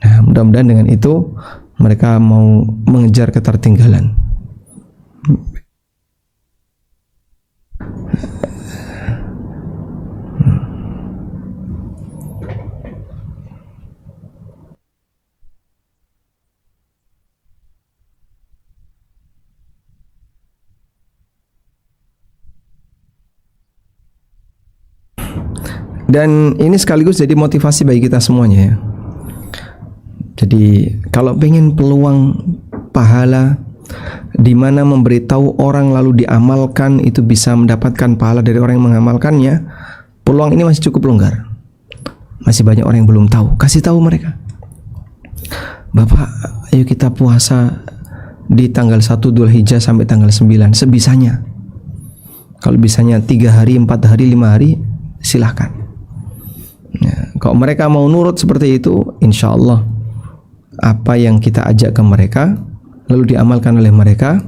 Nah, mudah-mudahan dengan itu mereka mau mengejar ketertinggalan. Dan ini sekaligus jadi motivasi bagi kita semuanya ya. Jadi kalau pengen peluang pahala di mana memberitahu orang lalu diamalkan itu bisa mendapatkan pahala dari orang yang mengamalkannya, peluang ini masih cukup longgar. Masih banyak orang yang belum tahu. Kasih tahu mereka. Bapak, ayo kita puasa di tanggal 1 Dzulhijjah sampai tanggal 9 sebisanya. Kalau bisanya 3 hari, 4 hari, 5 hari, silahkan. Ya, kalau mereka mau nurut seperti itu, insya Allah apa yang kita ajak ke mereka lalu diamalkan oleh mereka,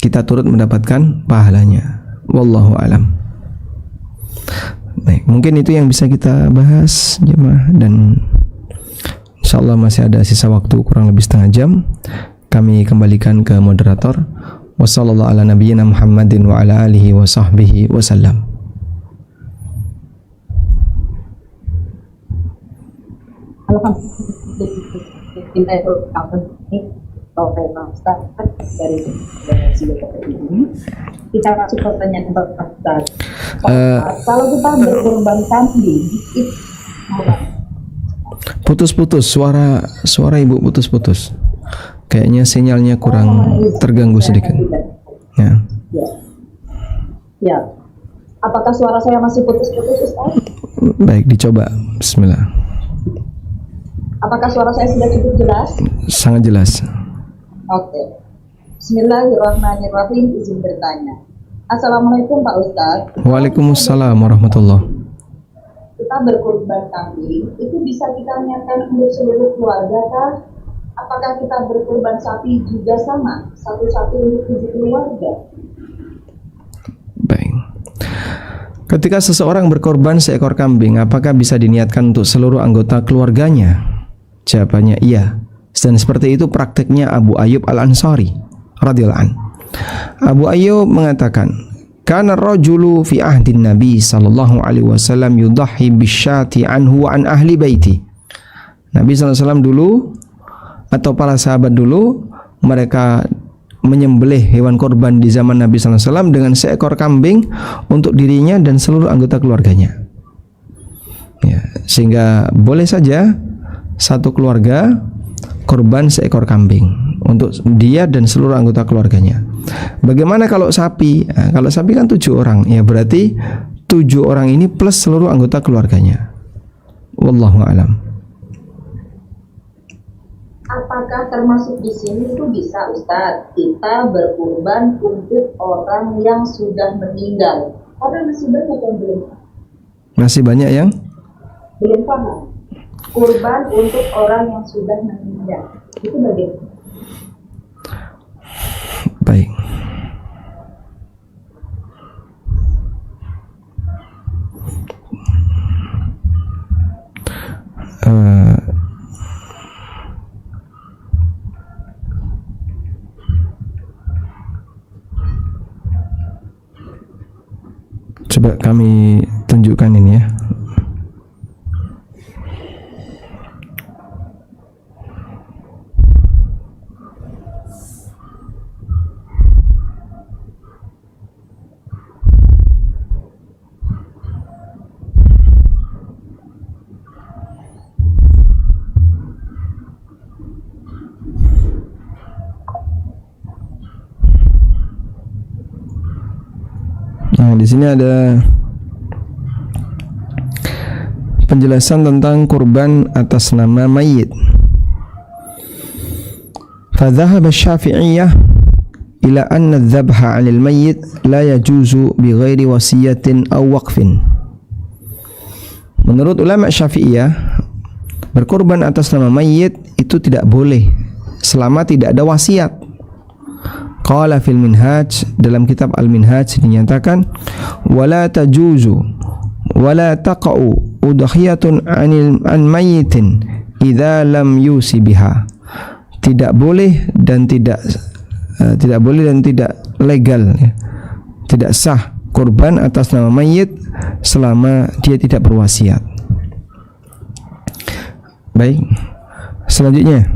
kita turut mendapatkan pahalanya. Wallahu alam. Baik, mungkin itu yang bisa kita bahas jemaah, dan insyaallah masih ada sisa waktu kurang lebih setengah jam. Kami kembalikan ke moderator. Wassallallahu ala nabiyyina Muhammadin wa ala alihi wa sahbihi wasallam. Dari ini kita masuk pertanyaan Ustaz. Kalau kita berkorban kambing itu putus-putus, suara ibu putus-putus. Kayaknya sinyalnya kurang terganggu sedikit. Ya. Ya. Apakah suara saya masih putus-putus, Ustaz? Baik, dicoba. Bismillah. Apakah suara saya sudah cukup jelas? Sangat jelas. Oke. Bismillahirrahmanirrahim. Izin bertanya. Assalamualaikum Pak Ustadz. Waalaikumsalam warahmatullahi. Kita berkurban kambing, itu bisa kita niatkan untuk seluruh keluarga kah? Apakah kita berkurban sapi juga sama? Satu-satu untuk 7 keluarga? Baik. Ketika seseorang berkorban seekor kambing, apakah bisa diniatkan untuk seluruh anggota keluarganya? Jawabannya iya. Dan seperti itu prakteknya Abu Ayyub Al-Ansari radhiyallahu anhu. Abu Ayyub mengatakan, "Kana rajulu fi ahdin Nabi sallallahu alaihi wasallam yudahhi bisyati anhu wa an ahli baiti." Nabi sallallahu alaihi wasallam dulu atau para sahabat dulu mereka menyembelih hewan korban di zaman Nabi sallallahu alaihi wasallam dengan seekor kambing untuk dirinya dan seluruh anggota keluarganya. Ya, sehingga boleh saja satu keluarga korban seekor kambing untuk dia dan seluruh anggota keluarganya. Bagaimana kalau sapi? Nah, kalau sapi kan 7 orang, ya berarti 7 orang ini plus seluruh anggota keluarganya. Wallahu a'lam. Apakah termasuk di sini itu bisa Ustadz kita berkurban untuk orang yang sudah meninggal? Karena masih banyak yang belum. Masih banyak yang belum paham. Kurban untuk orang yang sudah meninggal. Itu bagaimana? Baik. Coba kami tunjukkan ini ya. Nah, di sini ada penjelasan tentang kurban atas nama mayit. Fadhahaba Syafi'iyah ila anna adh-dhabha 'anil mayyit la yajuzu bighairi wasiyatin aw waqfin. Menurut ulama Syafi'iyah, berkorban atas nama mayit itu tidak boleh selama tidak ada wasiat. Qala fil Minhaj, dalam kitab Al-Minhaj dinyatakan, wala tajuzu wala taqa'u udhiyatun an mayyitin idza lam yusi biha. Tidak boleh dan tidak legal, ya. Tidak sah kurban atas nama mayit selama dia tidak berwasiat. Baik, selanjutnya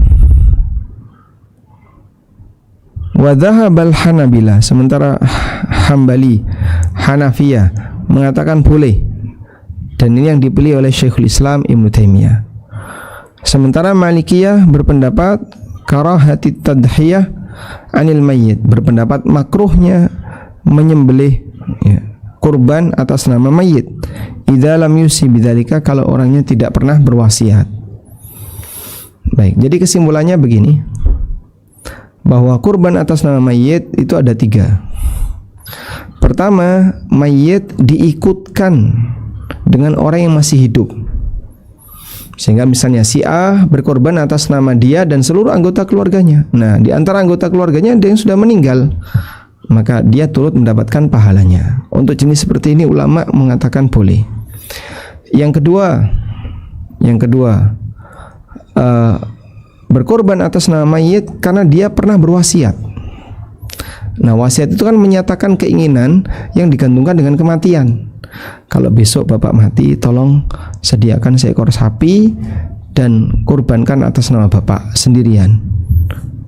wa dhahabal Hanabilah, sementara Hambali, Hanafiyah mengatakan boleh, dan ini yang dipilih oleh Syekhul Islam Ibnu Taimiyah. Sementara Malikiyah berpendapat karahatit tadhiyah anil mayyit, berpendapat makruhnya menyembelih, ya, kurban atas nama mayit idza lam yusi bidzalika, kalau orangnya tidak pernah berwasiat. Baik, jadi kesimpulannya begini, bahwa kurban atas nama mayit itu ada 3. Pertama, mayit diikutkan dengan orang yang masih hidup, sehingga misalnya si A berkorban atas nama dia dan seluruh anggota keluarganya. Nah, di antara anggota keluarganya ada yang sudah meninggal, maka dia turut mendapatkan pahalanya. Untuk jenis seperti ini ulama mengatakan boleh. Yang kedua, berkorban atas nama mayit karena dia pernah berwasiat. Nah, wasiat itu kan menyatakan keinginan yang digantungkan dengan kematian. Kalau besok bapak mati, tolong sediakan seekor sapi dan kurbankan atas nama bapak sendirian.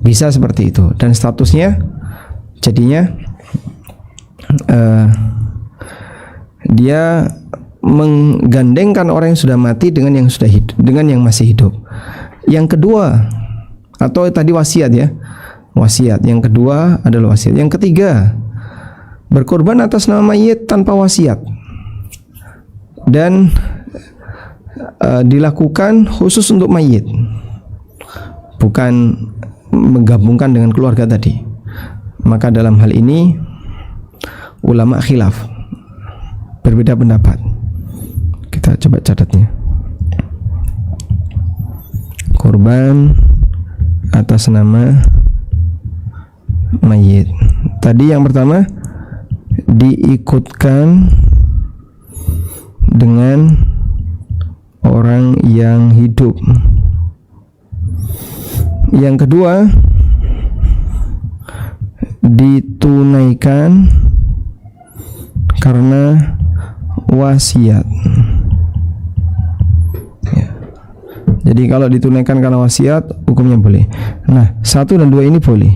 Bisa seperti itu. Dan statusnya jadinya dia menggandengkan orang yang sudah mati dengan yang sudah hidup, dengan yang masih hidup. Yang kedua, atau tadi wasiat ya. Wasiat. Yang kedua adalah wasiat. Yang ketiga, berkorban atas nama mayit tanpa wasiat. Dan dilakukan khusus untuk mayit, bukan menggabungkan dengan keluarga tadi. Maka dalam hal ini ulama khilaf, berbeda pendapat. Kita coba catatnya. Korban atas nama mayit. Tadi yang pertama, diikutkan dengan orang yang hidup. Yang kedua, ditunaikan karena wasiat. Ya. Jadi kalau ditunaikan karena wasiat, hukumnya boleh. Nah, 1 dan 2 ini boleh.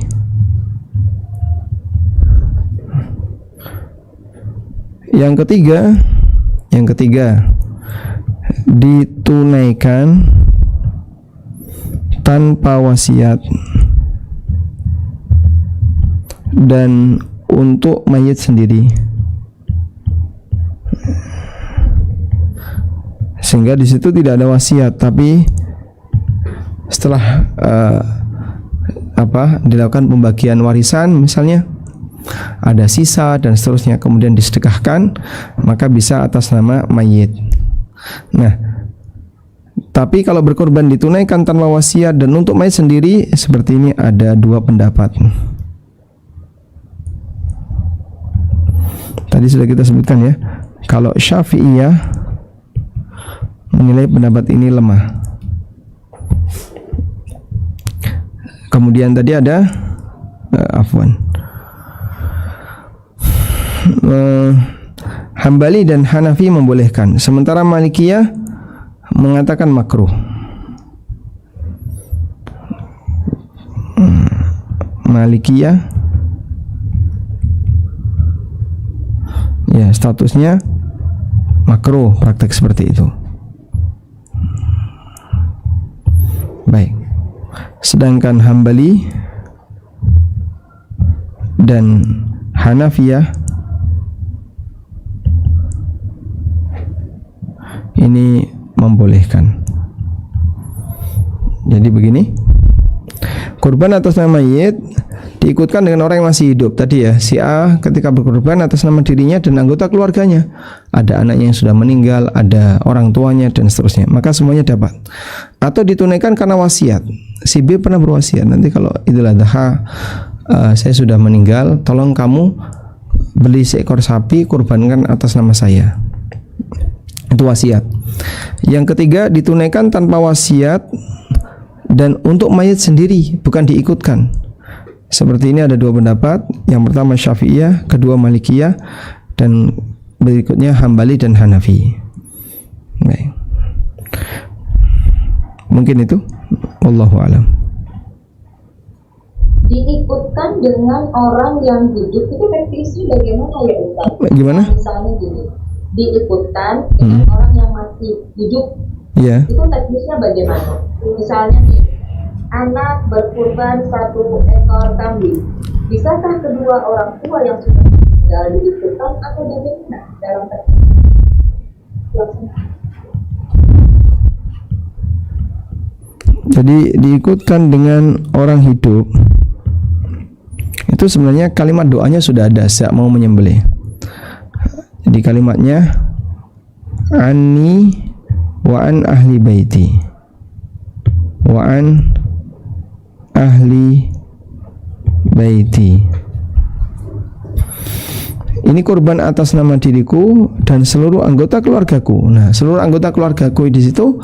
Yang ketiga, ditunaikan tanpa wasiat dan untuk mayit sendiri, sehingga di situ tidak ada wasiat, tapi setelah dilakukan pembagian warisan misalnya ada sisa dan seterusnya, kemudian disedekahkan, maka bisa atas nama mayit. Nah, tapi kalau berkorban ditunaikan tanpa wasiat dan untuk mayit sendiri, seperti ini ada 2 pendapat. Tadi sudah kita sebutkan ya, kalau Syafi'iyah menilai pendapat ini lemah. Kemudian tadi ada Hambali dan Hanafi membolehkan, sementara Malikiyah mengatakan makruh. Malikiyah ya statusnya makruh praktek seperti itu. Baik. Sedangkan Hambali dan Hanafiyah ini membolehkan. Jadi begini, kurban atas nama mayit diikutkan dengan orang yang masih hidup. Tadi ya, si A ketika berkorban atas nama dirinya dan anggota keluarganya, ada anaknya yang sudah meninggal, ada orang tuanya dan seterusnya, maka semuanya dapat. Atau ditunaikan karena wasiat. Si B pernah berwasiat, nanti kalau Idul Adha saya sudah meninggal, tolong kamu beli seekor sapi, kurbankan atas nama saya. Itu wasiat. Yang ketiga, ditunaikan tanpa wasiat dan untuk mayit sendiri, bukan diikutkan. Seperti ini ada 2 pendapat. Yang pertama Syafi'iyah, kedua Malikiyah, dan berikutnya Hambali dan Hanafi. Baik. Mungkin itu. Wallahu a'lam. Diikutkan dengan orang yang hidup itu teknisnya bagaimana ya Ustaz? Gimana? Misalnya gini, diikutkan dengan orang yang masih hidup, itu teknisnya bagaimana? Misalnya nih, anak berkurban 1 ekor kambing, bisakah kedua orang tua yang sudah meninggal diikutkan atau bagaimana dalam teknis? Jadi diikutkan dengan orang hidup itu sebenarnya kalimat doanya sudah ada saat mau menyembelih. Jadi kalimatnya anni wa an ahli baiti wa an ahli baiti. ini kurban atas nama diriku dan seluruh anggota keluargaku. Nah, seluruh anggota keluargaku di situ,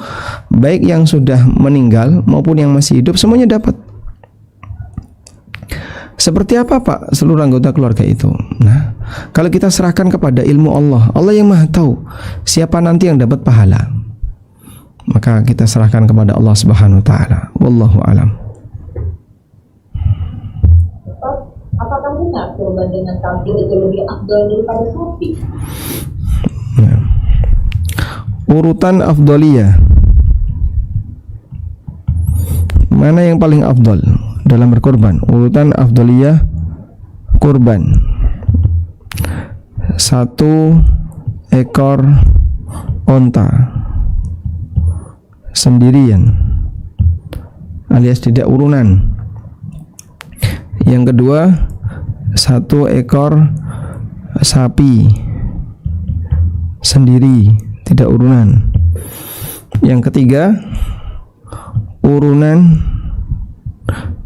baik yang sudah meninggal maupun yang masih hidup, semuanya dapat. Seperti apa Pak seluruh anggota keluarga itu? Nah, kalau kita serahkan kepada ilmu Allah, Allah yang maha tahu siapa nanti yang dapat pahala, maka kita serahkan kepada Allah Subhanahu wa ta'ala. Wallahu alam. Apakah benar kurban dengan kambing itu lebih afdal daripada sapi? Ya. Urutan afdaliyah, mana yang paling afdal dalam berkorban? Urutan afdaliyah kurban, 1 ekor onta sendirian alias tidak urunan. Yang kedua, 1 ekor sapi sendiri, tidak urunan. Yang ketiga, urunan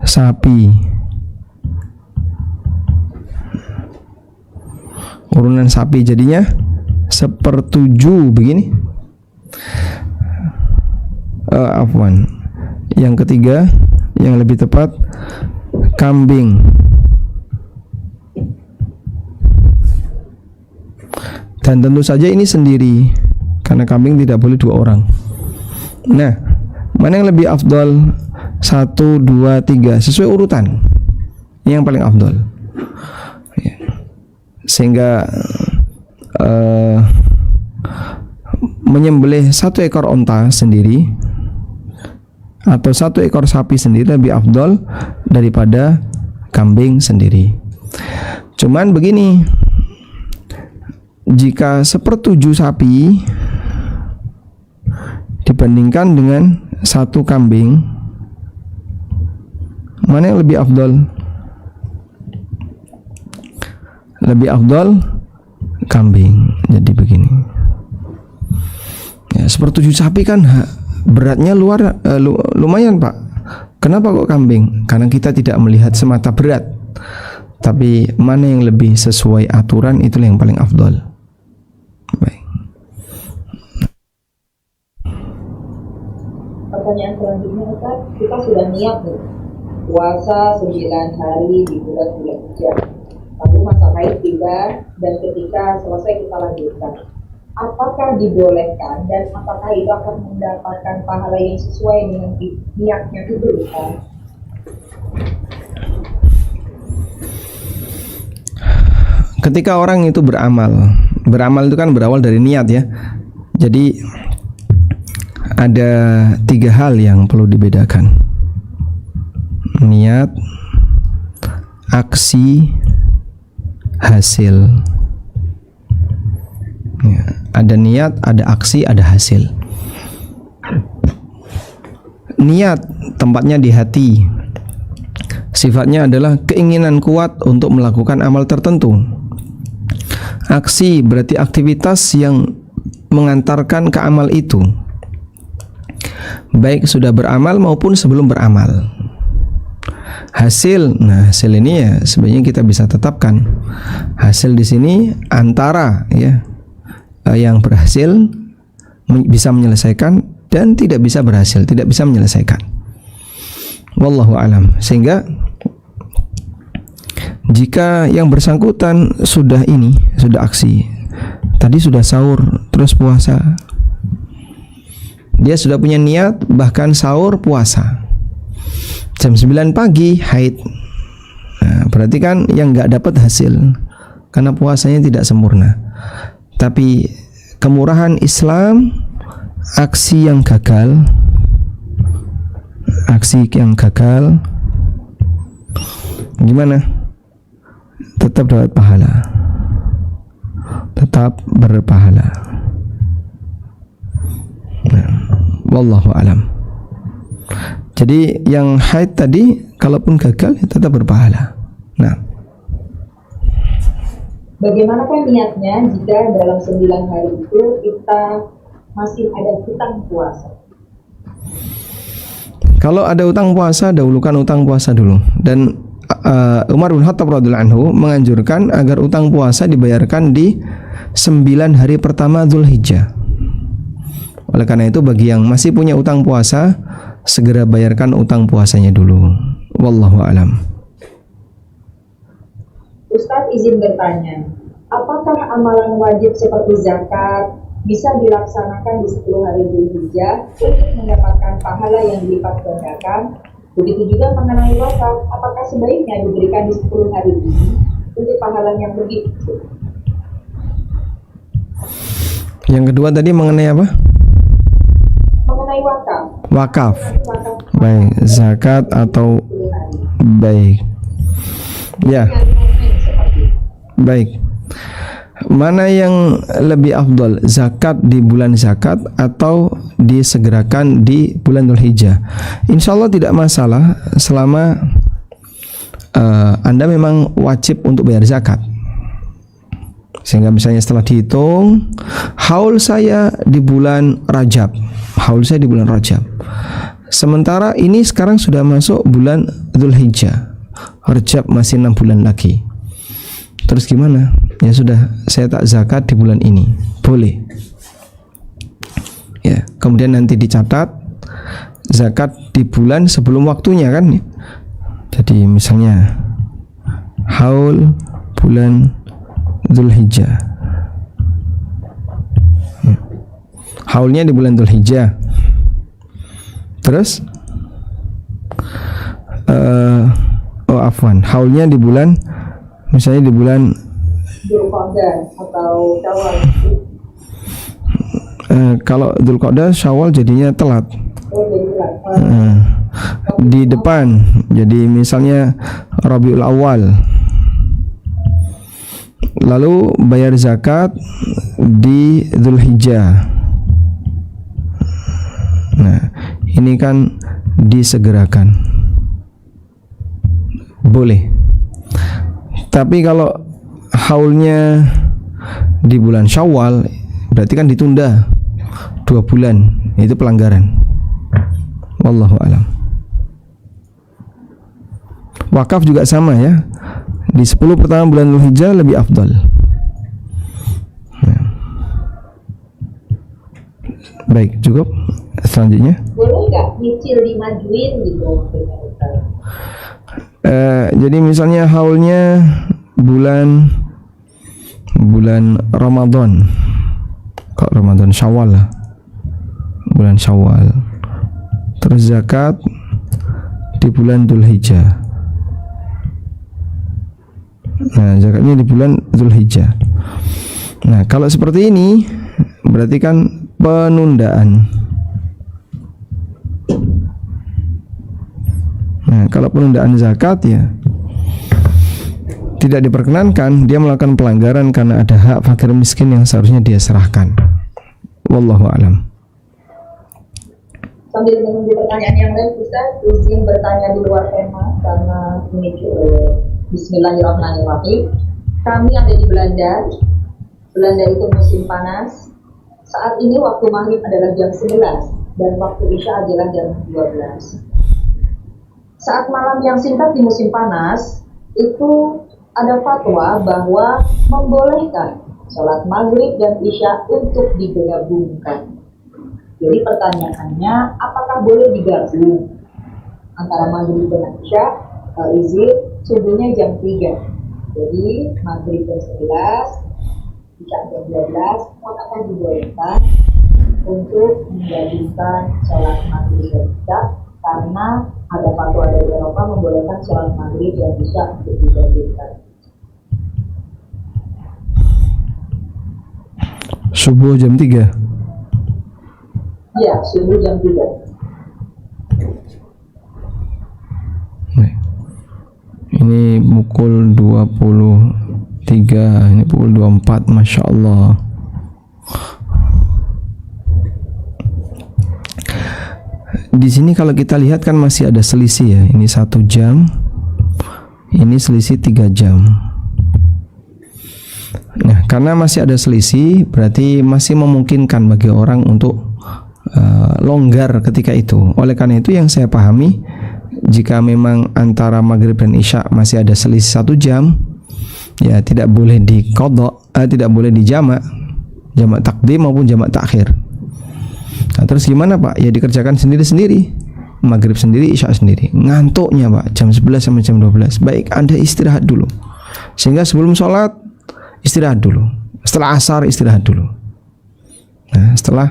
sapi. Urunan sapi jadinya 1/7 begini. Afwan. Yang ketiga, yang lebih tepat, kambing. Dan tentu saja ini sendiri, karena kambing tidak boleh 2 orang. Nah, mana yang lebih afdal? 1, 2, 3 sesuai urutan yang paling afdal. Sehingga menyembelih 1 ekor onta sendiri atau 1 ekor sapi sendiri lebih afdal daripada kambing sendiri. Cuman begini, jika 1/7 sapi dibandingkan dengan 1 kambing, mana yang lebih afdal? Lebih afdal kambing. Jadi begini, ya, 1/7 sapi kan beratnya lumayan Pak. Kenapa kok kambing? Karena kita tidak melihat semata berat, tapi mana yang lebih sesuai aturan, itulah yang paling afdal. Baik. Pertanyaan selanjutnya, Ustaz, kita sudah niat nih puasa 9 hari di bulan-bulan hujan, lalu masa haid tiba dan ketika selesai kita lanjutkan. Apakah dibolehkan dan apakah itu akan mendapatkan pahala yang sesuai dengan niatnya itu, Ustaz? Ketika orang itu beramal itu kan berawal dari niat ya. Jadi ada 3 hal yang perlu dibedakan: niat, aksi, hasil. Ya, ada niat, ada aksi, ada hasil. Niat tempatnya di hati. Sifatnya adalah keinginan kuat untuk melakukan amal tertentu. Aksi berarti aktivitas yang mengantarkan ke amal itu, baik sudah beramal maupun sebelum beramal. Hasil, nah hasil ini ya sebenarnya kita bisa tetapkan. Hasil di sini antara ya yang berhasil bisa menyelesaikan dan tidak bisa berhasil, tidak bisa menyelesaikan. Wallahu alam. Sehingga jika yang bersangkutan sudah aksi, tadi sudah sahur terus puasa, dia sudah punya niat bahkan sahur puasa, jam 9 pagi haid, nah, berarti kan yang nggak dapat hasil karena puasanya tidak sempurna. Tapi kemurahan Islam, aksi yang gagal gimana? Tetap dapat pahala, tetap berpahala. Nah, wallahu alam. Jadi yang haid tadi kalaupun gagal tetap berpahala. Nah, bagaimanakah niatnya jika dalam 9 hari itu kita masih ada hutang puasa? Kalau ada utang puasa, dahulukan utang puasa dulu. Dan Umar bin Khattab radhiyallahu anhu menganjurkan agar utang puasa dibayarkan di 9 hari pertama Dzulhijjah. Oleh karena itu bagi yang masih punya utang puasa, segera bayarkan utang puasanya dulu. Wallahu alam. Ustadz izin bertanya, apakah amalan wajib seperti zakat bisa dilaksanakan di 10 hari Dzulhijjah untuk mendapatkan pahala yang dilipat gandakan? Begitu juga mengenai wakaf, apakah sebaiknya diberikan di 10 hari ini untuk pahala yang lebih? Yang kedua tadi mengenai apa? Mengenai wakaf. Wakaf. Baik, zakat atau baik. Ya. Baik. Mana yang lebih afdol, zakat di bulan zakat atau disegerakan di bulan Dzulhijjah? Insya Allah tidak masalah selama Anda memang wajib untuk bayar zakat. Sehingga misalnya setelah dihitung, haul saya di bulan Rajab, sementara ini sekarang sudah masuk bulan Dzulhijjah, Rajab masih 6 bulan lagi. Terus gimana? Ya sudah, saya tak zakat di bulan ini, boleh. Ya, kemudian nanti dicatat zakat di bulan sebelum waktunya kan. Jadi misalnya haul bulan Dzulhijjah, ya. Haulnya di bulan Dzulhijjah. Terus haulnya di bulan, misalnya di bulan Dzulqa'dah atau Syawal. Kalau Dzulqa'dah Syawal jadinya telat. Jadi telat. Di depan, jadi misalnya Rabiul Awal. Lalu bayar zakat di Dzulhijjah. Nah, ini kan disegerakan. Boleh. Tapi kalau haulnya di bulan Syawal, berarti kan ditunda 2 bulan. Itu pelanggaran. Wallahu alam. Wakaf juga sama ya. Di 10 pertama bulan Dzulhijjah lebih afdal. Ya. Baik, cukup. Selanjutnya. Boleh nggak nyicil dimajuin gitu? Jadi misalnya haulnya bulan Ramadan. Kok Ramadan, Syawal lah. Bulan Syawal. Terus zakat di bulan Dzulhijjah. Nah, zakatnya di bulan Dzulhijjah. Nah, kalau seperti ini berarti kan penundaan. Nah, kalau penundaan zakat ya tidak diperkenankan, dia melakukan pelanggaran karena ada hak fakir miskin yang seharusnya dia serahkan. Wallahu a'lam. Sambil menunggu pertanyaan yang lain, Ustaz izin bertanya di luar tema karena ini Bismillahirrahmanirrahim. Kami ada di Belanda. Belanda itu musim panas. Saat ini waktu maghrib adalah jam 11 dan waktu isya adalah jam 12. Saat malam yang singkat di musim panas itu ada fatwa bahwa membolehkan sholat maghrib dan isya untuk digabungkan. Jadi pertanyaannya, apakah boleh digabung antara maghrib dan isya? Izin subuhnya jam 3. Jadi maghrib jam 11, isya jam 12, apakah dibolehkan untuk menggabungkan sholat maghrib dan isya? Karena ada fatwa dari Eropa membolehkan sholat maghrib dan isya untuk digabungkan. Subuh jam 3. Ya, subuh jam 3. Ini pukul 23, ini pukul 24, Masya Allah. Di sini kalau kita lihat kan masih ada selisih ya. Ini 1 jam, ini selisih 3 jam. Nah, karena masih ada selisih, berarti masih memungkinkan bagi orang untuk longgar ketika itu. Oleh karena itu yang saya pahami, jika memang antara maghrib dan isya masih ada selisih 1 jam, ya tidak boleh diqadha, tidak boleh dijamak, jamak takdim maupun jamak takhir. Nah, terus gimana Pak? Ya dikerjakan sendiri-sendiri, maghrib sendiri, isya sendiri. Ngantuknya Pak jam 11 sampai jam 12, baik Anda istirahat dulu, sehingga sebelum sholat istirahat dulu, setelah asar istirahat dulu. Nah, setelah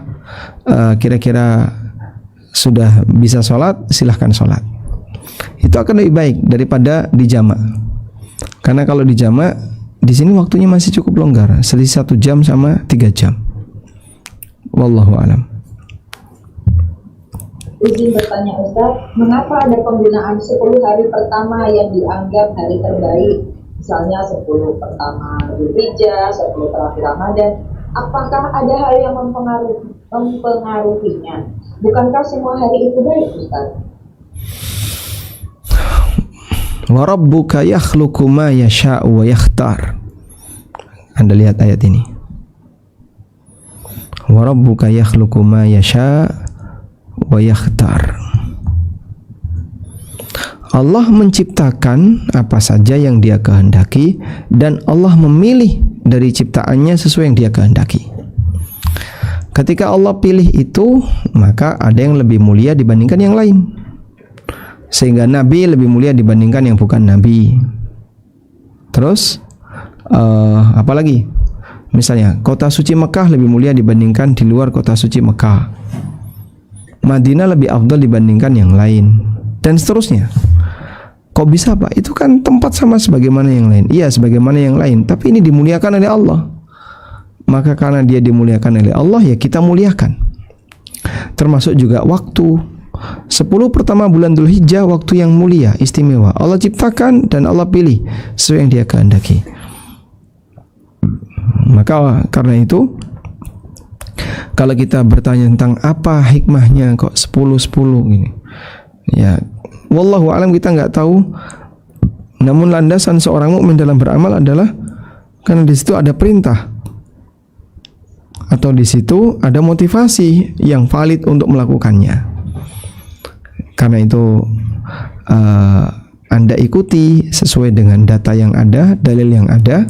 kira-kira sudah bisa sholat, silahkan sholat. Itu akan lebih baik daripada dijamak. Karena kalau dijamak, di sini waktunya masih cukup longgar, selisih 1 jam sama 3 jam. Wallahu a'lam. Izin bertanya Ustaz, mengapa ada penggunaan 10 hari pertama yang dianggap hari terbaik? Misalnya 10 pertama Dzulhijjah, 10 terakhir Ramadan. Apakah ada hal yang mempengaruhinya? Bukankah semua hari itu baik, Ustaz? Wa rabbuka yakhluqu ma yasha'u wa yakhtar. Anda lihat ayat ini. Wa rabbuka yakhluqu ma yasha'u wa yakhtar. Allah menciptakan apa saja yang Dia kehendaki, dan Allah memilih dari ciptaannya sesuai yang Dia kehendaki. Ketika Allah pilih itu, maka ada yang lebih mulia dibandingkan yang lain, sehingga Nabi lebih mulia dibandingkan yang bukan Nabi. Terus apalagi? Misalnya kota suci Mekah lebih mulia dibandingkan di luar kota suci Mekah. Madinah lebih afdal dibandingkan yang lain, dan seterusnya. Kok bisa Pak? Itu kan tempat sama sebagaimana yang lain. Iya, sebagaimana yang lain, tapi ini dimuliakan oleh Allah. Maka karena dia dimuliakan oleh Allah, ya kita muliakan. Termasuk juga waktu 10 pertama bulan Dzulhijjah, waktu yang mulia, istimewa. Allah ciptakan dan Allah pilih sesuai yang Dia kehendaki. Maka karena itu, kalau kita bertanya tentang apa hikmahnya kok 10-10 gini, ya wallahu alam, kita nggak tahu. Namun landasan seorang mukmin dalam beramal adalah karena di situ ada perintah, atau di situ ada motivasi yang valid untuk melakukannya. Karena itu Anda ikuti sesuai dengan data yang ada, dalil yang ada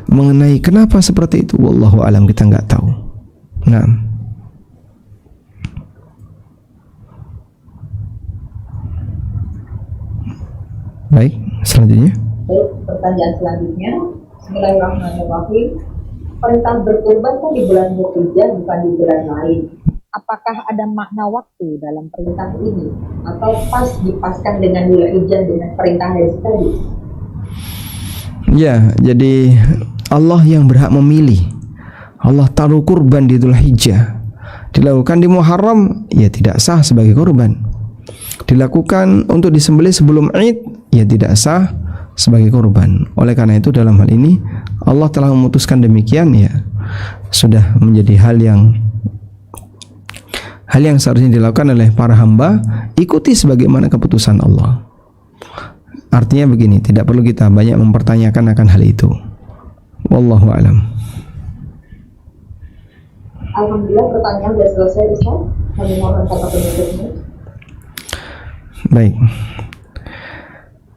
mengenai kenapa seperti itu. Wallahu alam, kita nggak tahu. Nah, baik, selanjutnya. Baik, pertanyaan selanjutnya. Bismillahirrahmanirrahim. Perintah berkurban kan di bulan Dzulhijjah, bukan di bulan lain. Apakah ada makna waktu dalam perintah ini, atau pas dipaskan dengan Dzulhijjah dengan perintah hadis tadi? Ya, jadi Allah yang berhak memilih. Allah taruh kurban di Dzulhijjah. Dilakukan di Muharram, ya tidak sah sebagai kurban. Dilakukan untuk disembelih sebelum Id, ya tidak sah sebagai kurban. Oleh karena itu dalam hal ini Allah telah memutuskan demikian, ya sudah menjadi hal yang seharusnya dilakukan oleh para hamba. Ikuti sebagaimana keputusan Allah. Artinya begini, tidak perlu kita banyak mempertanyakan akan hal itu. Wallahu a'lam. Alhamdulillah, pertanyaan sudah selesai, Ustaz. Kami mohon kata penutupnya. Baik.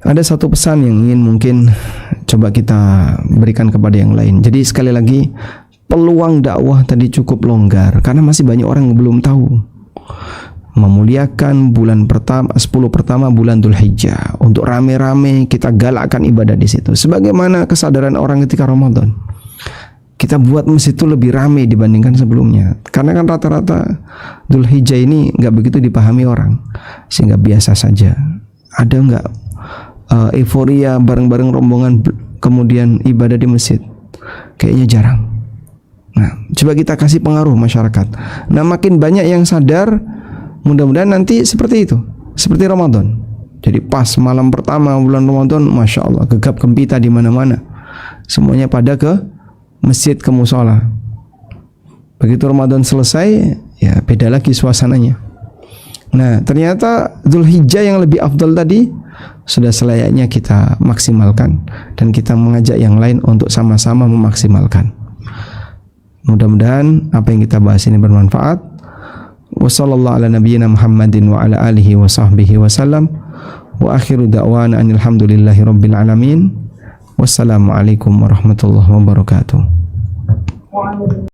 Ada satu pesan yang ingin mungkin coba kita berikan kepada yang lain. Jadi sekali lagi, peluang dakwah tadi cukup longgar karena masih banyak orang yang belum tahu. Memuliakan bulan pertama, 10 pertama bulan Dzulhijjah, untuk rame-rame kita galakkan ibadah di situ. Sebagaimana kesadaran orang ketika Ramadan. Kita buat masjid itu lebih rame dibandingkan sebelumnya. Karena kan rata-rata Dzulhijjah ini nggak begitu dipahami orang, sehingga biasa saja. Ada nggak euforia bareng-bareng rombongan kemudian ibadah di masjid? Kayaknya jarang. Nah, coba kita kasih pengaruh masyarakat. Nah, makin banyak yang sadar, mudah-mudahan nanti seperti itu, seperti Ramadan. Jadi pas malam pertama bulan Ramadan, masya Allah, gegap gempita di mana-mana. Semuanya pada ke masjid, ke musola. Begitu Ramadan selesai, ya beda lagi suasananya. Nah, ternyata Dzulhijjah yang lebih afdal tadi sudah selayaknya kita maksimalkan, dan kita mengajak yang lain untuk sama-sama memaksimalkan. Mudah-mudahan apa yang kita bahas ini bermanfaat. Wassallallahu ala nabiyyina Muhammadin wa ala alihi wa sahbihi wasallam. Wa akhiru da'wana anil hamdulillahi rabbil alamin. Wassalamualaikum warahmatullahi wabarakatuh.